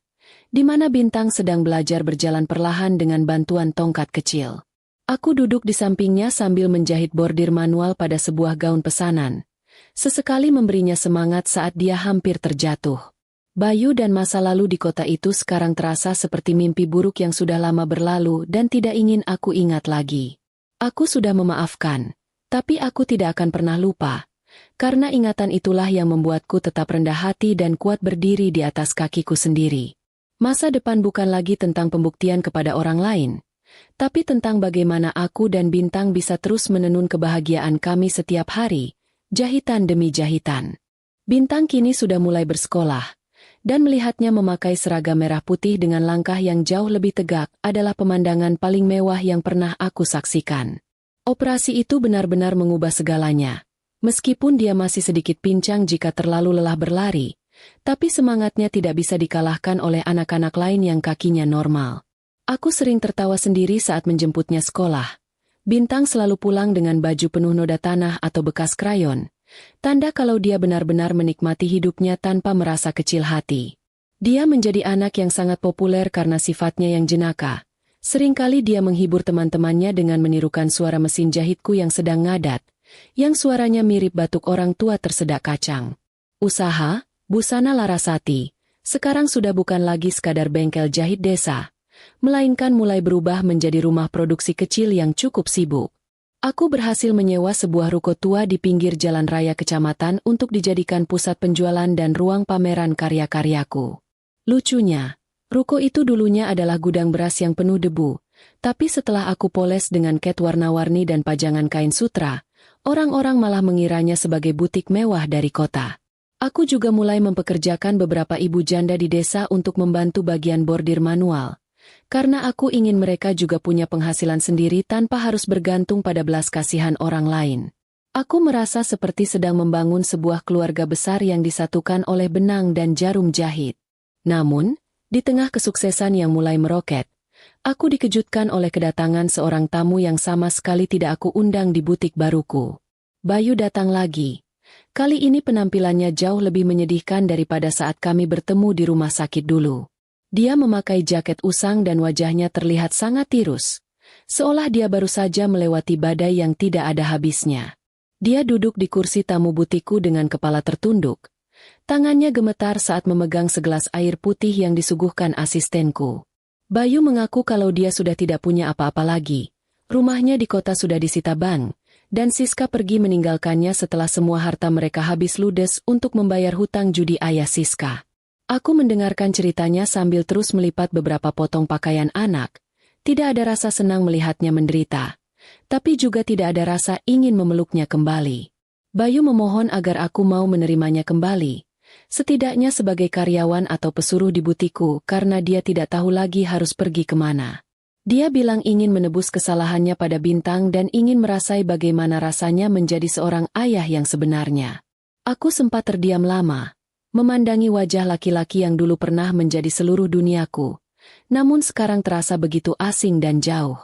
di mana Bintang sedang belajar berjalan perlahan dengan bantuan tongkat kecil. Aku duduk di sampingnya sambil menjahit bordir manual pada sebuah gaun pesanan. Sesekali memberinya semangat saat dia hampir terjatuh. Bayu dan masa lalu di kota itu sekarang terasa seperti mimpi buruk yang sudah lama berlalu dan tidak ingin aku ingat lagi. Aku sudah memaafkan, tapi aku tidak akan pernah lupa. Karena ingatan itulah yang membuatku tetap rendah hati dan kuat berdiri di atas kakiku sendiri. Masa depan bukan lagi tentang pembuktian kepada orang lain, tapi tentang bagaimana aku dan Bintang bisa terus menenun kebahagiaan kami setiap hari, jahitan demi jahitan. Bintang kini sudah mulai bersekolah, dan melihatnya memakai seragam merah putih dengan langkah yang jauh lebih tegak adalah pemandangan paling mewah yang pernah aku saksikan. Operasi itu benar-benar mengubah segalanya. Meskipun dia masih sedikit pincang jika terlalu lelah berlari, tapi semangatnya tidak bisa dikalahkan oleh anak-anak lain yang kakinya normal. Aku sering tertawa sendiri saat menjemputnya sekolah. Bintang selalu pulang dengan baju penuh noda tanah atau bekas krayon. Tanda kalau dia benar-benar menikmati hidupnya tanpa merasa kecil hati. Dia menjadi anak yang sangat populer karena sifatnya yang jenaka. Seringkali dia menghibur teman-temannya dengan menirukan suara mesin jahitku yang sedang ngadat, yang suaranya mirip batuk orang tua tersedak kacang. Usaha, Busana Larasati, sekarang sudah bukan lagi sekadar bengkel jahit desa, melainkan mulai berubah menjadi rumah produksi kecil yang cukup sibuk. Aku berhasil menyewa sebuah ruko tua di pinggir jalan raya kecamatan untuk dijadikan pusat penjualan dan ruang pameran karya-karyaku. Lucunya, ruko itu dulunya adalah gudang beras yang penuh debu, tapi setelah aku poles dengan cat warna-warni dan pajangan kain sutra, orang-orang malah mengiranya sebagai butik mewah dari kota. Aku juga mulai mempekerjakan beberapa ibu janda di desa untuk membantu bagian bordir manual. Karena aku ingin mereka juga punya penghasilan sendiri tanpa harus bergantung pada belas kasihan orang lain. Aku merasa seperti sedang membangun sebuah keluarga besar yang disatukan oleh benang dan jarum jahit. Namun, di tengah kesuksesan yang mulai meroket, aku dikejutkan oleh kedatangan seorang tamu yang sama sekali tidak aku undang di butik baruku. Bayu datang lagi. Kali ini penampilannya jauh lebih menyedihkan daripada saat kami bertemu di rumah sakit dulu. Dia memakai jaket usang dan wajahnya terlihat sangat tirus, seolah dia baru saja melewati badai yang tidak ada habisnya. Dia duduk di kursi tamu butikku dengan kepala tertunduk. Tangannya gemetar saat memegang segelas air putih yang disuguhkan asistenku. Bayu mengaku kalau dia sudah tidak punya apa-apa lagi. Rumahnya di kota sudah disita bank, dan Siska pergi meninggalkannya setelah semua harta mereka habis ludes untuk membayar hutang judi ayah Siska. Aku mendengarkan ceritanya sambil terus melipat beberapa potong pakaian anak. Tidak ada rasa senang melihatnya menderita, tapi juga tidak ada rasa ingin memeluknya kembali. Bayu memohon agar aku mau menerimanya kembali, setidaknya sebagai karyawan atau pesuruh di butikku karena dia tidak tahu lagi harus pergi kemana. Dia bilang ingin menebus kesalahannya pada Bintang dan ingin merasai bagaimana rasanya menjadi seorang ayah yang sebenarnya. Aku sempat terdiam lama, memandangi wajah laki-laki yang dulu pernah menjadi seluruh duniaku, namun sekarang terasa begitu asing dan jauh.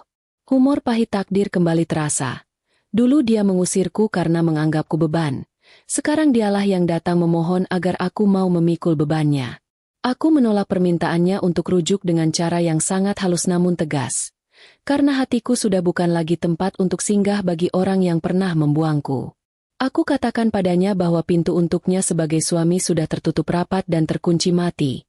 Humor pahit takdir kembali terasa. Dulu dia mengusirku karena menganggapku beban. Sekarang dialah yang datang memohon agar aku mau memikul bebannya. Aku menolak permintaannya untuk rujuk dengan cara yang sangat halus namun tegas. Karena hatiku sudah bukan lagi tempat untuk singgah bagi orang yang pernah membuangku. Aku katakan padanya bahwa pintu untuknya sebagai suami sudah tertutup rapat dan terkunci mati.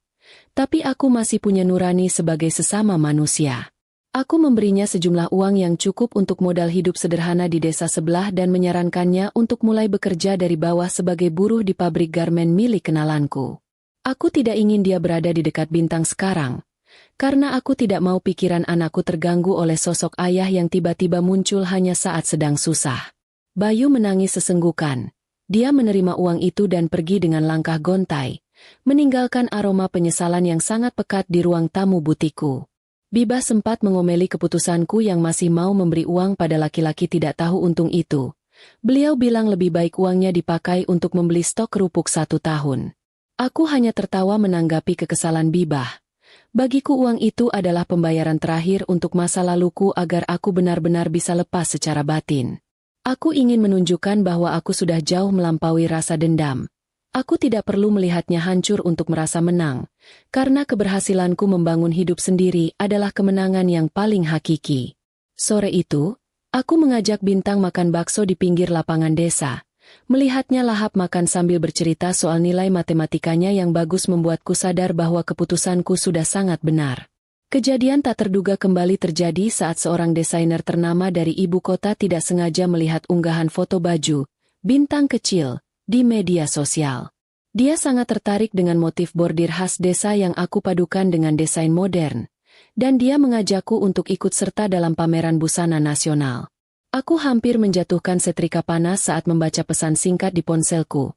Tapi aku masih punya nurani sebagai sesama manusia. Aku memberinya sejumlah uang yang cukup untuk modal hidup sederhana di desa sebelah dan menyarankannya untuk mulai bekerja dari bawah sebagai buruh di pabrik garmen milik kenalanku. Aku tidak ingin dia berada di dekat Bintang sekarang, karena aku tidak mau pikiran anakku terganggu oleh sosok ayah yang tiba-tiba muncul hanya saat sedang susah. Bayu menangis sesenggukan. Dia menerima uang itu dan pergi dengan langkah gontai, meninggalkan aroma penyesalan yang sangat pekat di ruang tamu butikku. Bibah sempat mengomeli keputusanku yang masih mau memberi uang pada laki-laki tidak tahu untung itu. Beliau bilang lebih baik uangnya dipakai untuk membeli stok kerupuk 1 tahun. Aku hanya tertawa menanggapi kekesalan Bibah. Bagiku uang itu adalah pembayaran terakhir untuk masa laluku agar aku benar-benar bisa lepas secara batin. Aku ingin menunjukkan bahwa aku sudah jauh melampaui rasa dendam. Aku tidak perlu melihatnya hancur untuk merasa menang, karena keberhasilanku membangun hidup sendiri adalah kemenangan yang paling hakiki. Sore itu, aku mengajak Bintang makan bakso di pinggir lapangan desa, Melihatnya lahap makan sambil bercerita soal nilai matematikanya yang bagus membuatku sadar bahwa keputusanku sudah sangat benar. Kejadian tak terduga kembali terjadi saat seorang desainer ternama dari ibu kota tidak sengaja melihat unggahan foto baju bintang kecil di media sosial. Dia sangat tertarik dengan motif bordir khas desa yang aku padukan dengan desain modern, dan dia mengajakku untuk ikut serta dalam pameran busana nasional. Aku hampir menjatuhkan setrika panas saat membaca pesan singkat di ponselku.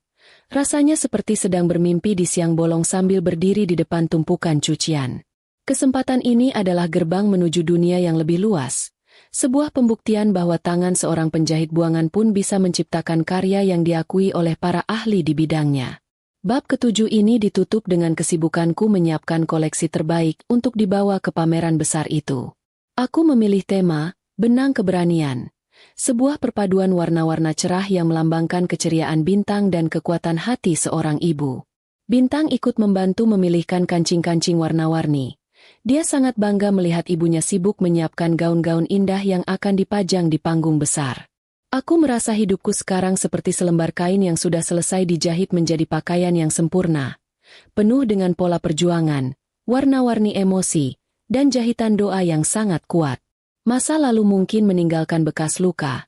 Rasanya seperti sedang bermimpi di siang bolong sambil berdiri di depan tumpukan cucian. Kesempatan ini adalah gerbang menuju dunia yang lebih luas. Sebuah pembuktian bahwa tangan seorang penjahit buangan pun bisa menciptakan karya yang diakui oleh para ahli di bidangnya. Bab ketujuh ini ditutup dengan kesibukanku menyiapkan koleksi terbaik untuk dibawa ke pameran besar itu. Aku memilih tema, benang keberanian. Sebuah perpaduan warna-warna cerah yang melambangkan keceriaan bintang dan kekuatan hati seorang ibu. Bintang ikut membantu memilihkan kancing-kancing warna-warni. Dia sangat bangga melihat ibunya sibuk menyiapkan gaun-gaun indah yang akan dipajang di panggung besar. Aku merasa hidupku sekarang seperti selembar kain yang sudah selesai dijahit menjadi pakaian yang sempurna, penuh dengan pola perjuangan, warna-warni emosi, dan jahitan doa yang sangat kuat. Masa lalu mungkin meninggalkan bekas luka,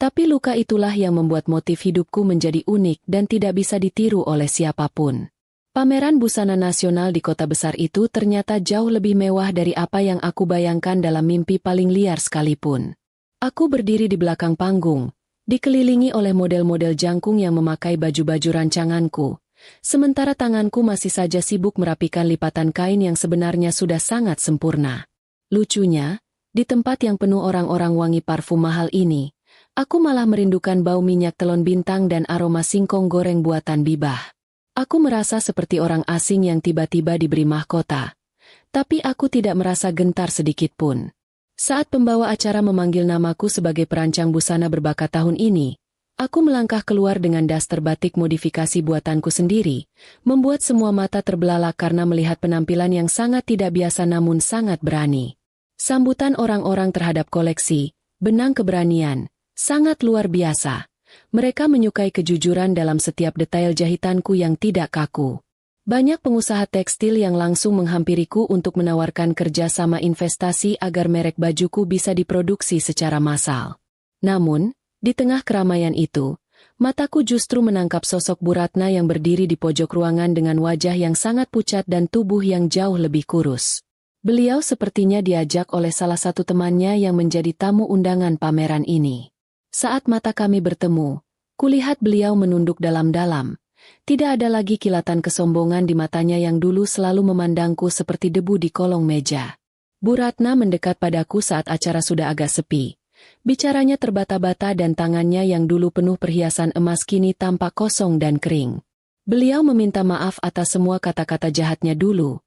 tapi luka itulah yang membuat motif hidupku menjadi unik dan tidak bisa ditiru oleh siapapun. Pameran busana nasional di kota besar itu ternyata jauh lebih mewah dari apa yang aku bayangkan dalam mimpi paling liar sekalipun. Aku berdiri di belakang panggung, dikelilingi oleh model-model jangkung yang memakai baju-baju rancanganku, sementara tanganku masih saja sibuk merapikan lipatan kain yang sebenarnya sudah sangat sempurna. Lucunya, di tempat yang penuh orang-orang wangi parfum mahal ini, aku malah merindukan bau minyak telon bintang dan aroma singkong goreng buatan Bibah. Aku merasa seperti orang asing yang tiba-tiba diberi mahkota, tapi aku tidak merasa gentar sedikit pun. Saat pembawa acara memanggil namaku sebagai perancang busana berbakat tahun ini, aku melangkah keluar dengan daster batik modifikasi buatanku sendiri, membuat semua mata terbelalak karena melihat penampilan yang sangat tidak biasa namun sangat berani. Sambutan orang-orang terhadap koleksi, benang keberanian, sangat luar biasa. Mereka menyukai kejujuran dalam setiap detail jahitanku yang tidak kaku. Banyak pengusaha tekstil yang langsung menghampiriku untuk menawarkan kerjasama investasi agar merek bajuku bisa diproduksi secara massal. Namun, di tengah keramaian itu, mataku justru menangkap sosok Bu Ratna yang berdiri di pojok ruangan dengan wajah yang sangat pucat dan tubuh yang jauh lebih kurus. Beliau sepertinya diajak oleh salah satu temannya yang menjadi tamu undangan pameran ini. Saat mata kami bertemu, kulihat beliau menunduk dalam-dalam. Tidak ada lagi kilatan kesombongan di matanya yang dulu selalu memandangku seperti debu di kolong meja. Bu Ratna mendekat padaku saat acara sudah agak sepi. Bicaranya terbata-bata dan tangannya yang dulu penuh perhiasan emas kini tampak kosong dan kering. Beliau meminta maaf atas semua kata-kata jahatnya dulu,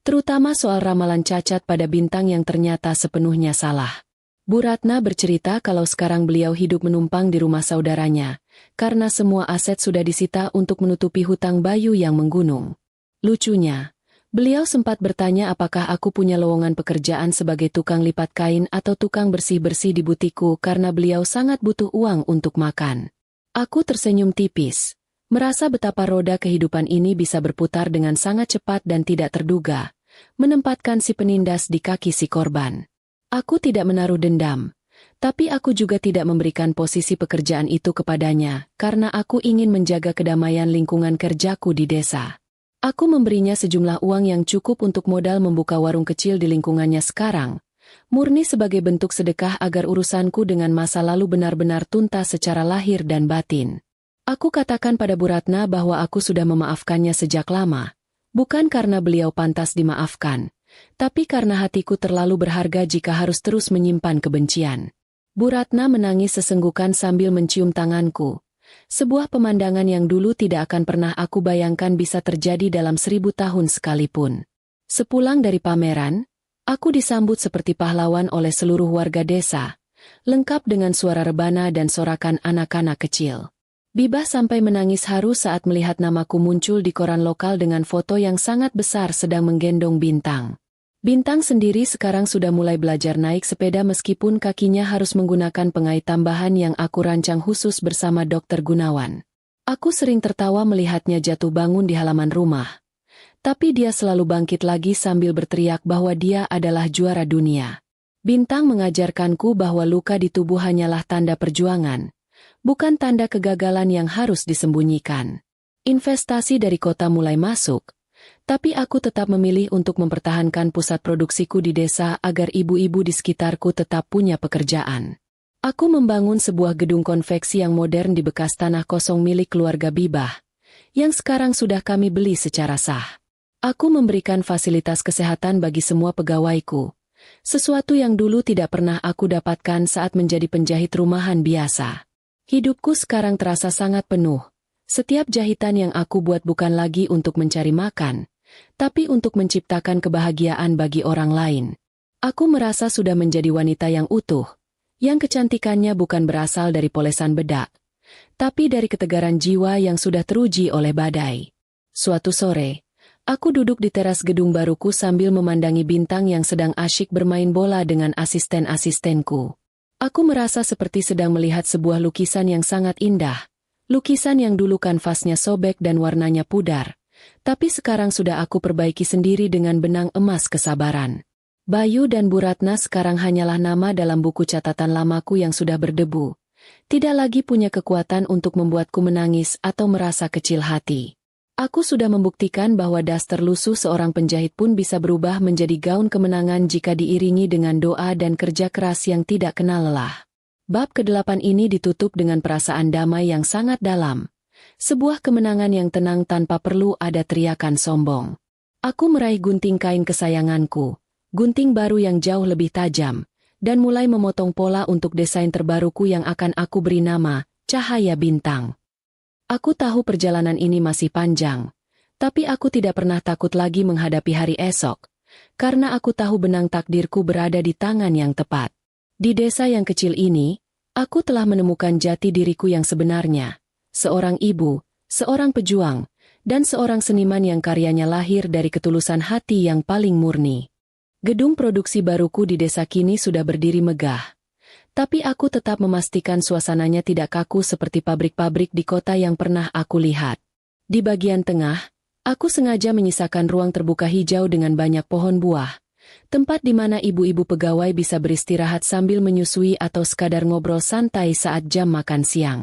terutama soal ramalan cacat pada bintang yang ternyata sepenuhnya salah. Bu Ratna bercerita kalau sekarang beliau hidup menumpang di rumah saudaranya, karena semua aset sudah disita untuk menutupi hutang Bayu yang menggunung. Lucunya, beliau sempat bertanya apakah aku punya lowongan pekerjaan sebagai tukang lipat kain atau tukang bersih-bersih di butikku karena beliau sangat butuh uang untuk makan. Aku tersenyum tipis, merasa betapa roda kehidupan ini bisa berputar dengan sangat cepat dan tidak terduga, menempatkan si penindas di kaki si korban. Aku tidak menaruh dendam, tapi aku juga tidak memberikan posisi pekerjaan itu kepadanya, karena aku ingin menjaga kedamaian lingkungan kerjaku di desa. Aku memberinya sejumlah uang yang cukup untuk modal membuka warung kecil di lingkungannya sekarang, murni sebagai bentuk sedekah agar urusanku dengan masa lalu benar-benar tuntas secara lahir dan batin. Aku katakan pada Bu Ratna bahwa aku sudah memaafkannya sejak lama, bukan karena beliau pantas dimaafkan, tapi karena hatiku terlalu berharga jika harus terus menyimpan kebencian. Bu Ratna menangis sesenggukan sambil mencium tanganku. Sebuah pemandangan yang dulu tidak akan pernah aku bayangkan bisa terjadi dalam 1000 tahun sekalipun. Sepulang dari pameran, aku disambut seperti pahlawan oleh seluruh warga desa, lengkap dengan suara rebana dan sorakan anak-anak kecil. Bibah sampai menangis haru saat melihat namaku muncul di koran lokal dengan foto yang sangat besar sedang menggendong bintang. Bintang sendiri sekarang sudah mulai belajar naik sepeda meskipun kakinya harus menggunakan pengait tambahan yang aku rancang khusus bersama Dokter Gunawan. Aku sering tertawa melihatnya jatuh bangun di halaman rumah. Tapi dia selalu bangkit lagi sambil berteriak bahwa dia adalah juara dunia. Bintang mengajarkanku bahwa luka di tubuh hanyalah tanda perjuangan, bukan tanda kegagalan yang harus disembunyikan. Investasi dari kota mulai masuk, tapi aku tetap memilih untuk mempertahankan pusat produksiku di desa agar ibu-ibu di sekitarku tetap punya pekerjaan. Aku membangun sebuah gedung konveksi yang modern di bekas tanah kosong milik keluarga Bibah, yang sekarang sudah kami beli secara sah. Aku memberikan fasilitas kesehatan bagi semua pegawaiku, sesuatu yang dulu tidak pernah aku dapatkan saat menjadi penjahit rumahan biasa. Hidupku sekarang terasa sangat penuh. Setiap jahitan yang aku buat bukan lagi untuk mencari makan, tapi untuk menciptakan kebahagiaan bagi orang lain. Aku merasa sudah menjadi wanita yang utuh, yang kecantikannya bukan berasal dari polesan bedak, tapi dari ketegaran jiwa yang sudah teruji oleh badai. Suatu sore, aku duduk di teras gedung baruku sambil memandangi Bintang yang sedang asyik bermain bola dengan asisten-asistenku. Aku merasa seperti sedang melihat sebuah lukisan yang sangat indah. Lukisan yang dulu kanvasnya sobek dan warnanya pudar, tapi sekarang sudah aku perbaiki sendiri dengan benang emas kesabaran. Bayu dan Bu Ratna sekarang hanyalah nama dalam buku catatan lamaku yang sudah berdebu. Tidak lagi punya kekuatan untuk membuatku menangis atau merasa kecil hati. Aku sudah membuktikan bahwa daster lusuh seorang penjahit pun bisa berubah menjadi gaun kemenangan jika diiringi dengan doa dan kerja keras yang tidak kenal lelah. Bab ke-8 ini ditutup dengan perasaan damai yang sangat dalam. Sebuah kemenangan yang tenang tanpa perlu ada teriakan sombong. Aku meraih gunting kain kesayanganku, gunting baru yang jauh lebih tajam, dan mulai memotong pola untuk desain terbaruku yang akan aku beri nama, Cahaya Bintang. Aku tahu perjalanan ini masih panjang, tapi aku tidak pernah takut lagi menghadapi hari esok, karena aku tahu benang takdirku berada di tangan yang tepat. Di desa yang kecil ini, aku telah menemukan jati diriku yang sebenarnya, seorang ibu, seorang pejuang, dan seorang seniman yang karyanya lahir dari ketulusan hati yang paling murni. Gedung produksi baruku di desa kini sudah berdiri megah, tapi aku tetap memastikan suasananya tidak kaku seperti pabrik-pabrik di kota yang pernah aku lihat. Di bagian tengah, aku sengaja menyisakan ruang terbuka hijau dengan banyak pohon buah, tempat di mana ibu-ibu pegawai bisa beristirahat sambil menyusui atau sekadar ngobrol santai saat jam makan siang.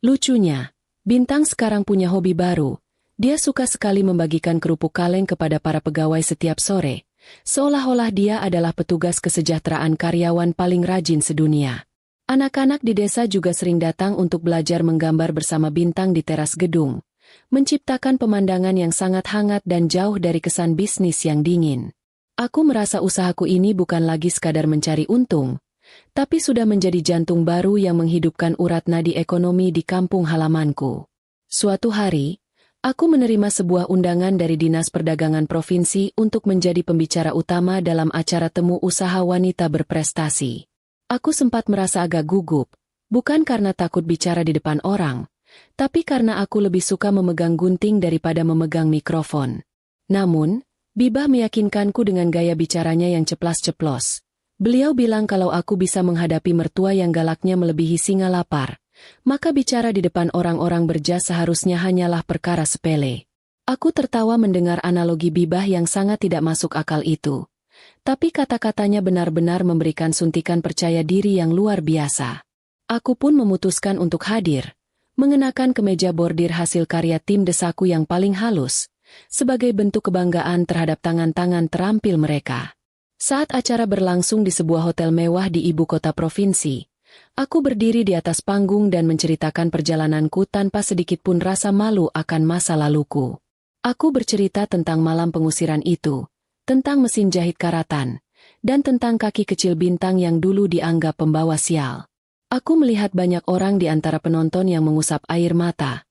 Lucunya, Bintang sekarang punya hobi baru. Dia suka sekali membagikan kerupuk kaleng kepada para pegawai setiap sore, seolah-olah dia adalah petugas kesejahteraan karyawan paling rajin sedunia. Anak-anak di desa juga sering datang untuk belajar menggambar bersama Bintang di teras gedung, menciptakan pemandangan yang sangat hangat dan jauh dari kesan bisnis yang dingin. Aku merasa usahaku ini bukan lagi sekadar mencari untung, tapi sudah menjadi jantung baru yang menghidupkan urat nadi ekonomi di kampung halamanku. Suatu hari, aku menerima sebuah undangan dari Dinas Perdagangan Provinsi untuk menjadi pembicara utama dalam acara temu usaha wanita berprestasi. Aku sempat merasa agak gugup, bukan karena takut bicara di depan orang, tapi karena aku lebih suka memegang gunting daripada memegang mikrofon. Namun, Bibah meyakinkanku dengan gaya bicaranya yang ceplas-ceplos. Beliau bilang kalau aku bisa menghadapi mertua yang galaknya melebihi singa lapar, maka bicara di depan orang-orang berjas seharusnya hanyalah perkara sepele. Aku tertawa mendengar analogi Bibah yang sangat tidak masuk akal itu. Tapi kata-katanya benar-benar memberikan suntikan percaya diri yang luar biasa. Aku pun memutuskan untuk hadir, mengenakan kemeja bordir hasil karya tim desaku yang paling halus, sebagai bentuk kebanggaan terhadap tangan-tangan terampil mereka. Saat acara berlangsung di sebuah hotel mewah di ibu kota provinsi, aku berdiri di atas panggung dan menceritakan perjalananku tanpa sedikit pun rasa malu akan masa laluku. Aku bercerita tentang malam pengusiran itu, tentang mesin jahit karatan, dan tentang kaki kecil Bintang yang dulu dianggap pembawa sial. Aku melihat banyak orang di antara penonton yang mengusap air mata.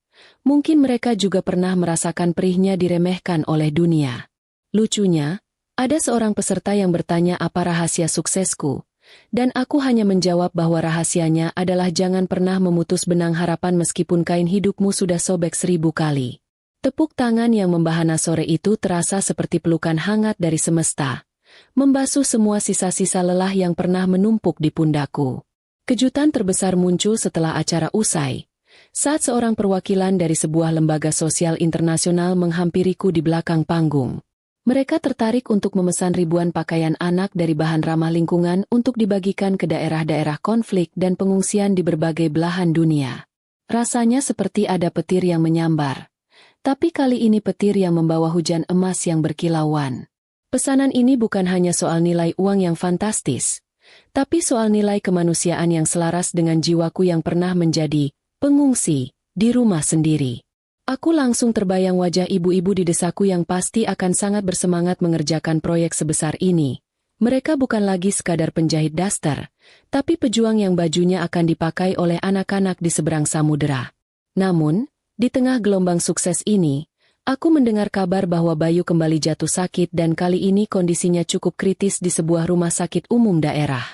Mungkin mereka juga pernah merasakan perihnya diremehkan oleh dunia. Lucunya, ada seorang peserta yang bertanya apa rahasia suksesku, dan aku hanya menjawab bahwa rahasianya adalah jangan pernah memutus benang harapan meskipun kain hidupmu sudah sobek 1000 kali. Tepuk tangan yang membahana sore itu terasa seperti pelukan hangat dari semesta, membasuh semua sisa-sisa lelah yang pernah menumpuk di pundakku. Kejutan terbesar muncul setelah acara usai, saat seorang perwakilan dari sebuah lembaga sosial internasional menghampiriku di belakang panggung. Mereka tertarik untuk memesan ribuan pakaian anak dari bahan ramah lingkungan untuk dibagikan ke daerah-daerah konflik dan pengungsian di berbagai belahan dunia. Rasanya seperti ada petir yang menyambar. Tapi kali ini petir yang membawa hujan emas yang berkilauan. Pesanan ini bukan hanya soal nilai uang yang fantastis, tapi soal nilai kemanusiaan yang selaras dengan jiwaku yang pernah menjadi pengungsi di rumah sendiri. Aku langsung terbayang wajah ibu-ibu di desaku yang pasti akan sangat bersemangat mengerjakan proyek sebesar ini. Mereka bukan lagi sekadar penjahit daster, tapi pejuang yang bajunya akan dipakai oleh anak-anak di seberang samudera. Namun, di tengah gelombang sukses ini, aku mendengar kabar bahwa Bayu kembali jatuh sakit dan kali ini kondisinya cukup kritis di sebuah rumah sakit umum daerah.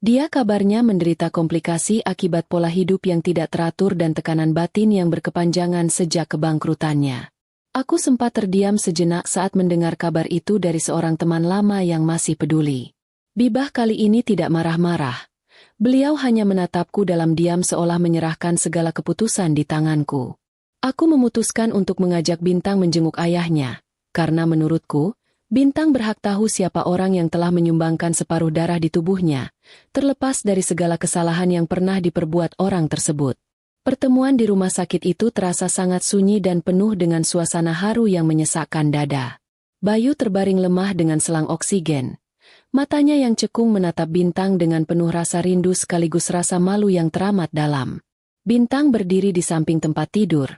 Dia kabarnya menderita komplikasi akibat pola hidup yang tidak teratur dan tekanan batin yang berkepanjangan sejak kebangkrutannya. Aku sempat terdiam sejenak saat mendengar kabar itu dari seorang teman lama yang masih peduli. Bibah kali ini tidak marah-marah. Beliau hanya menatapku dalam diam seolah menyerahkan segala keputusan di tanganku. Aku memutuskan untuk mengajak Bintang menjenguk ayahnya, karena menurutku, Bintang berhak tahu siapa orang yang telah menyumbangkan separuh darah di tubuhnya, terlepas dari segala kesalahan yang pernah diperbuat orang tersebut. Pertemuan di rumah sakit itu terasa sangat sunyi dan penuh dengan suasana haru yang menyesakkan dada. Bayu terbaring lemah dengan selang oksigen. Matanya yang cekung menatap Bintang dengan penuh rasa rindu sekaligus rasa malu yang teramat dalam. Bintang berdiri di samping tempat tidur,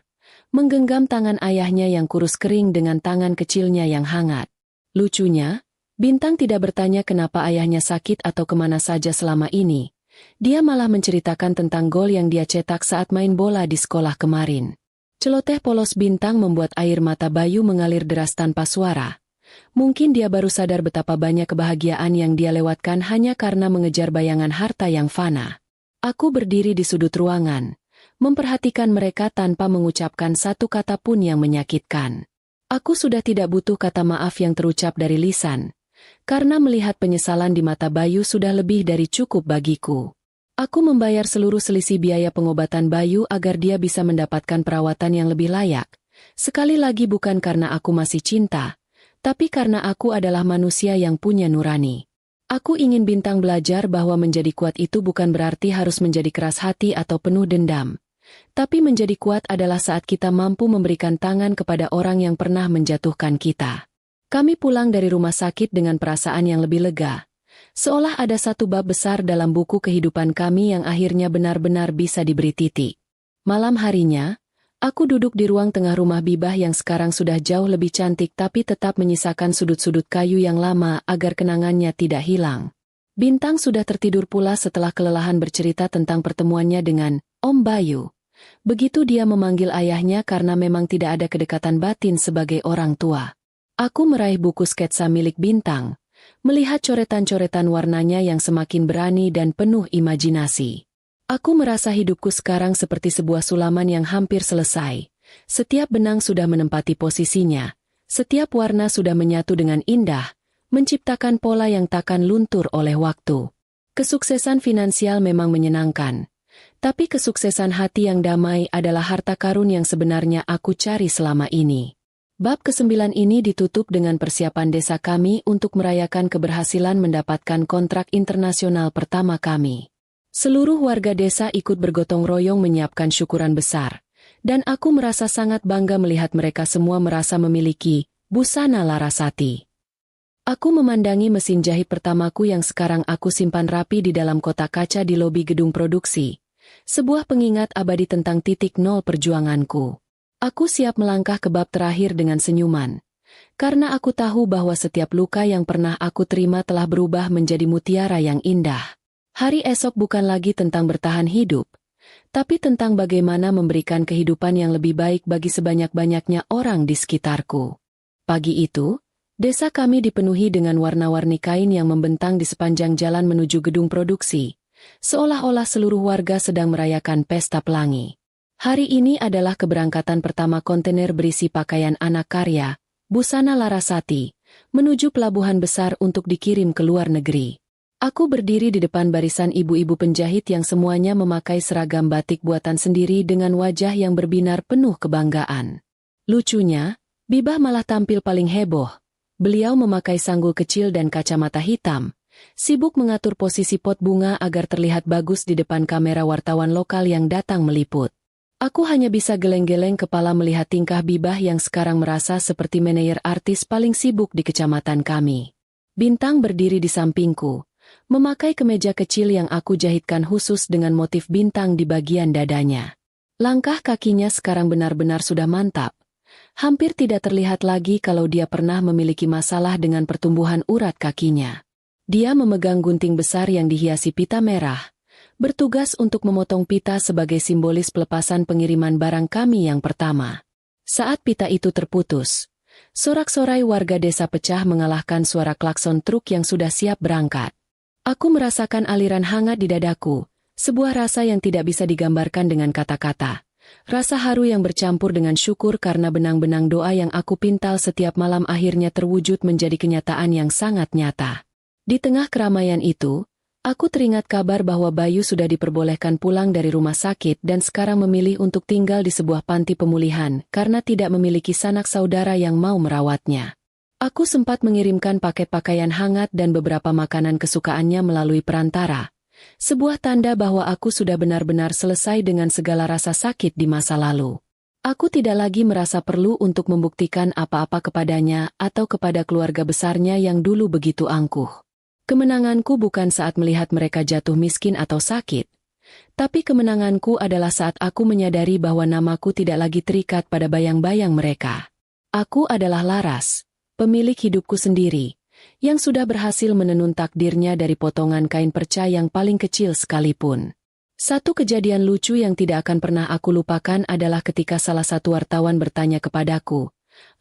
menggenggam tangan ayahnya yang kurus kering dengan tangan kecilnya yang hangat. Lucunya, Bintang tidak bertanya kenapa ayahnya sakit atau kemana saja selama ini. Dia malah menceritakan tentang gol yang dia cetak saat main bola di sekolah kemarin. Celoteh polos Bintang membuat air mata Bayu mengalir deras tanpa suara. Mungkin dia baru sadar betapa banyak kebahagiaan yang dia lewatkan hanya karena mengejar bayangan harta yang fana. Aku berdiri di sudut ruangan, memperhatikan mereka tanpa mengucapkan satu kata pun yang menyakitkan. Aku sudah tidak butuh kata maaf yang terucap dari lisan, karena melihat penyesalan di mata Bayu sudah lebih dari cukup bagiku. Aku membayar seluruh selisih biaya pengobatan Bayu agar dia bisa mendapatkan perawatan yang lebih layak. Sekali lagi bukan karena aku masih cinta, tapi karena aku adalah manusia yang punya nurani. Aku ingin Bintang belajar bahwa menjadi kuat itu bukan berarti harus menjadi keras hati atau penuh dendam. Tapi menjadi kuat adalah saat kita mampu memberikan tangan kepada orang yang pernah menjatuhkan kita. Kami pulang dari rumah sakit dengan perasaan yang lebih lega. Seolah ada satu bab besar dalam buku kehidupan kami yang akhirnya benar-benar bisa diberi titik. Malam harinya, aku duduk di ruang tengah rumah Bibah yang sekarang sudah jauh lebih cantik tapi tetap menyisakan sudut-sudut kayu yang lama agar kenangannya tidak hilang. Bintang sudah tertidur pula setelah kelelahan bercerita tentang pertemuannya dengan Om Bayu. Begitu dia memanggil ayahnya karena memang tidak ada kedekatan batin sebagai orang tua. Aku meraih buku sketsa milik Bintang, melihat coretan-coretan warnanya yang semakin berani dan penuh imajinasi. Aku merasa hidupku sekarang seperti sebuah sulaman yang hampir selesai. Setiap benang sudah menempati posisinya, setiap warna sudah menyatu dengan indah, menciptakan pola yang takkan luntur oleh waktu. Kesuksesan finansial memang menyenangkan. Tapi kesuksesan hati yang damai adalah harta karun yang sebenarnya aku cari selama ini. Bab ke-9 ini ditutup dengan persiapan desa kami untuk merayakan keberhasilan mendapatkan kontrak internasional pertama kami. Seluruh warga desa ikut bergotong royong menyiapkan syukuran besar, dan aku merasa sangat bangga melihat mereka semua merasa memiliki busana Larasati. Aku memandangi mesin jahit pertamaku yang sekarang aku simpan rapi di dalam kotak kaca di lobi gedung produksi. Sebuah pengingat abadi tentang titik nol perjuanganku. Aku siap melangkah ke bab terakhir dengan senyuman. Karena aku tahu bahwa setiap luka yang pernah aku terima telah berubah menjadi mutiara yang indah. Hari esok bukan lagi tentang bertahan hidup, tapi tentang bagaimana memberikan kehidupan yang lebih baik bagi sebanyak-banyaknya orang di sekitarku. Pagi itu, desa kami dipenuhi dengan warna-warni kain yang membentang di sepanjang jalan menuju gedung produksi. Seolah-olah seluruh warga sedang merayakan pesta pelangi. Hari ini adalah keberangkatan pertama kontainer berisi pakaian anak karya, busana Larasati, menuju pelabuhan besar untuk dikirim ke luar negeri. Aku berdiri di depan barisan ibu-ibu penjahit yang semuanya memakai seragam batik buatan sendiri dengan wajah yang berbinar penuh kebanggaan. Lucunya, Bibah malah tampil paling heboh. Beliau memakai sanggul kecil dan kacamata hitam, sibuk mengatur posisi pot bunga agar terlihat bagus di depan kamera wartawan lokal yang datang meliput. Aku hanya bisa geleng-geleng kepala melihat tingkah Bibah yang sekarang merasa seperti manajer artis paling sibuk di kecamatan kami. Bintang berdiri di sampingku, memakai kemeja kecil yang aku jahitkan khusus dengan motif bintang di bagian dadanya. Langkah kakinya sekarang benar-benar sudah mantap. Hampir tidak terlihat lagi kalau dia pernah memiliki masalah dengan pertumbuhan urat kakinya. Dia memegang gunting besar yang dihiasi pita merah, bertugas untuk memotong pita sebagai simbolis pelepasan pengiriman barang kami yang pertama. Saat pita itu terputus, sorak-sorai warga desa pecah mengalahkan suara klakson truk yang sudah siap berangkat. Aku merasakan aliran hangat di dadaku, sebuah rasa yang tidak bisa digambarkan dengan kata-kata. Rasa haru yang bercampur dengan syukur karena benang-benang doa yang aku pintal setiap malam akhirnya terwujud menjadi kenyataan yang sangat nyata. Di tengah keramaian itu, aku teringat kabar bahwa Bayu sudah diperbolehkan pulang dari rumah sakit dan sekarang memilih untuk tinggal di sebuah panti pemulihan karena tidak memiliki sanak saudara yang mau merawatnya. Aku sempat mengirimkan paket pakaian hangat dan beberapa makanan kesukaannya melalui perantara. Sebuah tanda bahwa aku sudah benar-benar selesai dengan segala rasa sakit di masa lalu. Aku tidak lagi merasa perlu untuk membuktikan apa-apa kepadanya atau kepada keluarga besarnya yang dulu begitu angkuh. Kemenanganku bukan saat melihat mereka jatuh miskin atau sakit. Tapi kemenanganku adalah saat aku menyadari bahwa namaku tidak lagi terikat pada bayang-bayang mereka. Aku adalah Laras, pemilik hidupku sendiri, yang sudah berhasil menenun takdirnya dari potongan kain perca yang paling kecil sekalipun. Satu kejadian lucu yang tidak akan pernah aku lupakan adalah ketika salah satu wartawan bertanya kepadaku,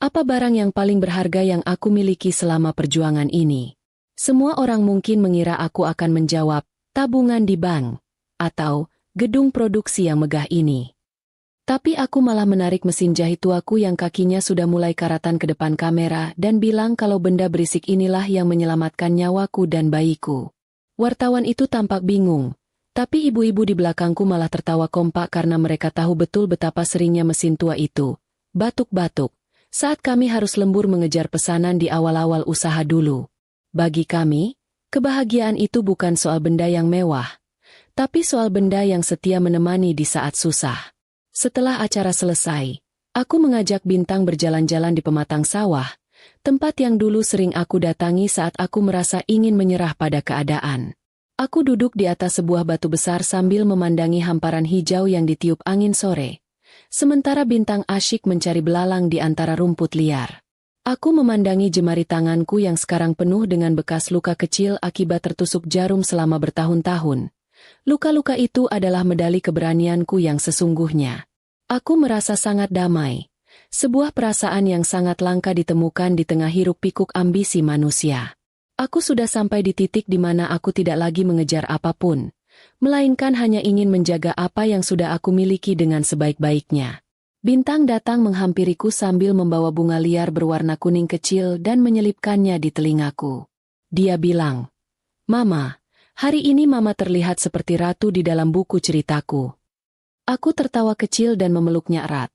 apa barang yang paling berharga yang aku miliki selama perjuangan ini? Semua orang mungkin mengira aku akan menjawab, tabungan di bank, atau gedung produksi yang megah ini. Tapi aku malah menarik mesin jahit tuaku yang kakinya sudah mulai karatan ke depan kamera dan bilang kalau benda berisik inilah yang menyelamatkan nyawaku dan bayiku. Wartawan itu tampak bingung, tapi ibu-ibu di belakangku malah tertawa kompak karena mereka tahu betul betapa seringnya mesin tua itu batuk-batuk saat kami harus lembur mengejar pesanan di awal-awal usaha dulu. Bagi kami, kebahagiaan itu bukan soal benda yang mewah, tapi soal benda yang setia menemani di saat susah. Setelah acara selesai, aku mengajak Bintang berjalan-jalan di pematang sawah, tempat yang dulu sering aku datangi saat aku merasa ingin menyerah pada keadaan. Aku duduk di atas sebuah batu besar sambil memandangi hamparan hijau yang ditiup angin sore, sementara Bintang asyik mencari belalang di antara rumput liar. Aku memandangi jemari tanganku yang sekarang penuh dengan bekas luka kecil akibat tertusuk jarum selama bertahun-tahun. Luka-luka itu adalah medali keberanianku yang sesungguhnya. Aku merasa sangat damai. Sebuah perasaan yang sangat langka ditemukan di tengah hiruk-pikuk ambisi manusia. Aku sudah sampai di titik di mana aku tidak lagi mengejar apapun, melainkan hanya ingin menjaga apa yang sudah aku miliki dengan sebaik-baiknya. Bintang datang menghampiriku sambil membawa bunga liar berwarna kuning kecil dan menyelipkannya di telingaku. Dia bilang, "Mama, hari ini Mama terlihat seperti ratu di dalam buku ceritaku." Aku tertawa kecil dan memeluknya erat,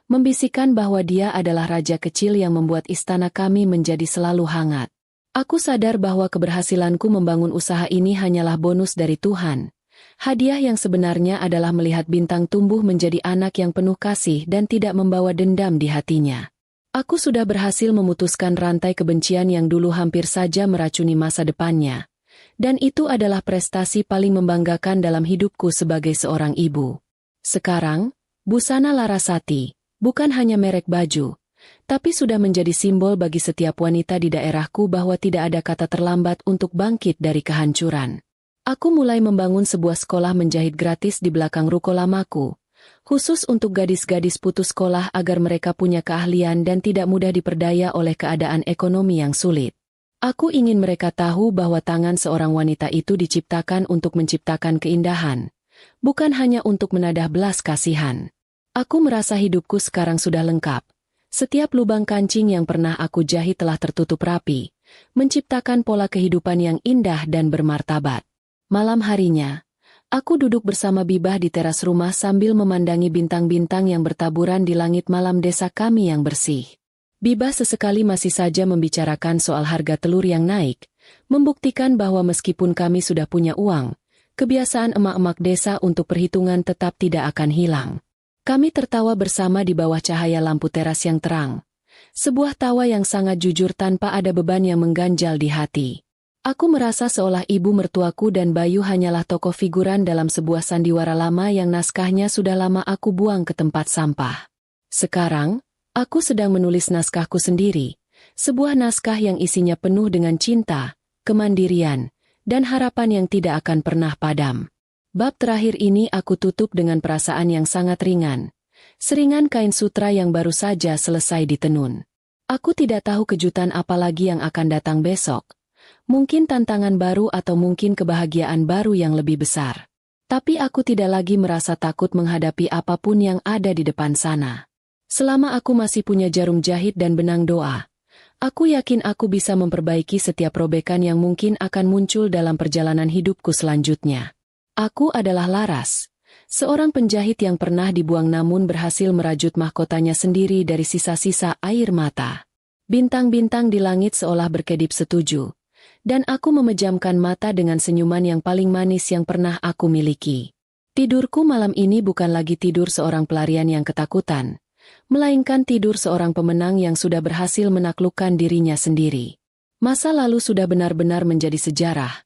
membisikkan bahwa dia adalah raja kecil yang membuat istana kami menjadi selalu hangat. Aku sadar bahwa keberhasilanku membangun usaha ini hanyalah bonus dari Tuhan. Hadiah yang sebenarnya adalah melihat Bintang tumbuh menjadi anak yang penuh kasih dan tidak membawa dendam di hatinya. Aku sudah berhasil memutuskan rantai kebencian yang dulu hampir saja meracuni masa depannya. Dan itu adalah prestasi paling membanggakan dalam hidupku sebagai seorang ibu. Sekarang, busana Larasati bukan hanya merek baju, tapi sudah menjadi simbol bagi setiap wanita di daerahku bahwa tidak ada kata terlambat untuk bangkit dari kehancuran. Aku mulai membangun sebuah sekolah menjahit gratis di belakang ruko lamaku, khusus untuk gadis-gadis putus sekolah agar mereka punya keahlian dan tidak mudah diperdaya oleh keadaan ekonomi yang sulit. Aku ingin mereka tahu bahwa tangan seorang wanita itu diciptakan untuk menciptakan keindahan, bukan hanya untuk menadah belas kasihan. Aku merasa hidupku sekarang sudah lengkap. Setiap lubang kancing yang pernah aku jahit telah tertutup rapi, menciptakan pola kehidupan yang indah dan bermartabat. Malam harinya, aku duduk bersama Bibah di teras rumah sambil memandangi bintang-bintang yang bertaburan di langit malam desa kami yang bersih. Bibah sesekali masih saja membicarakan soal harga telur yang naik, membuktikan bahwa meskipun kami sudah punya uang, kebiasaan emak-emak desa untuk perhitungan tetap tidak akan hilang. Kami tertawa bersama di bawah cahaya lampu teras yang terang. Sebuah tawa yang sangat jujur tanpa ada beban yang mengganjal di hati. Aku merasa seolah ibu mertuaku dan Bayu hanyalah tokoh figuran dalam sebuah sandiwara lama yang naskahnya sudah lama aku buang ke tempat sampah. Sekarang, aku sedang menulis naskahku sendiri, sebuah naskah yang isinya penuh dengan cinta, kemandirian, dan harapan yang tidak akan pernah padam. Bab terakhir ini aku tutup dengan perasaan yang sangat ringan, seringan kain sutra yang baru saja selesai ditenun. Aku tidak tahu kejutan apa lagi yang akan datang besok. Mungkin tantangan baru atau mungkin kebahagiaan baru yang lebih besar. Tapi aku tidak lagi merasa takut menghadapi apapun yang ada di depan sana. Selama aku masih punya jarum jahit dan benang doa, aku yakin aku bisa memperbaiki setiap robekan yang mungkin akan muncul dalam perjalanan hidupku selanjutnya. Aku adalah Laras, seorang penjahit yang pernah dibuang namun berhasil merajut mahkotanya sendiri dari sisa-sisa air mata. Bintang-bintang di langit seolah berkedip setuju, dan aku memejamkan mata dengan senyuman yang paling manis yang pernah aku miliki. Tidurku malam ini bukan lagi tidur seorang pelarian yang ketakutan, melainkan tidur seorang pemenang yang sudah berhasil menaklukkan dirinya sendiri. Masa lalu sudah benar-benar menjadi sejarah,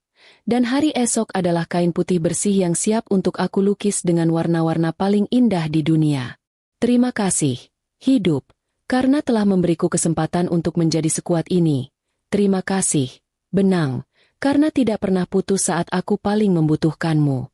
dan hari esok adalah kain putih bersih yang siap untuk aku lukis dengan warna-warna paling indah di dunia. Terima kasih, hidup, karena telah memberiku kesempatan untuk menjadi sekuat ini. Terima kasih, benang, karena tidak pernah putus saat aku paling membutuhkanmu.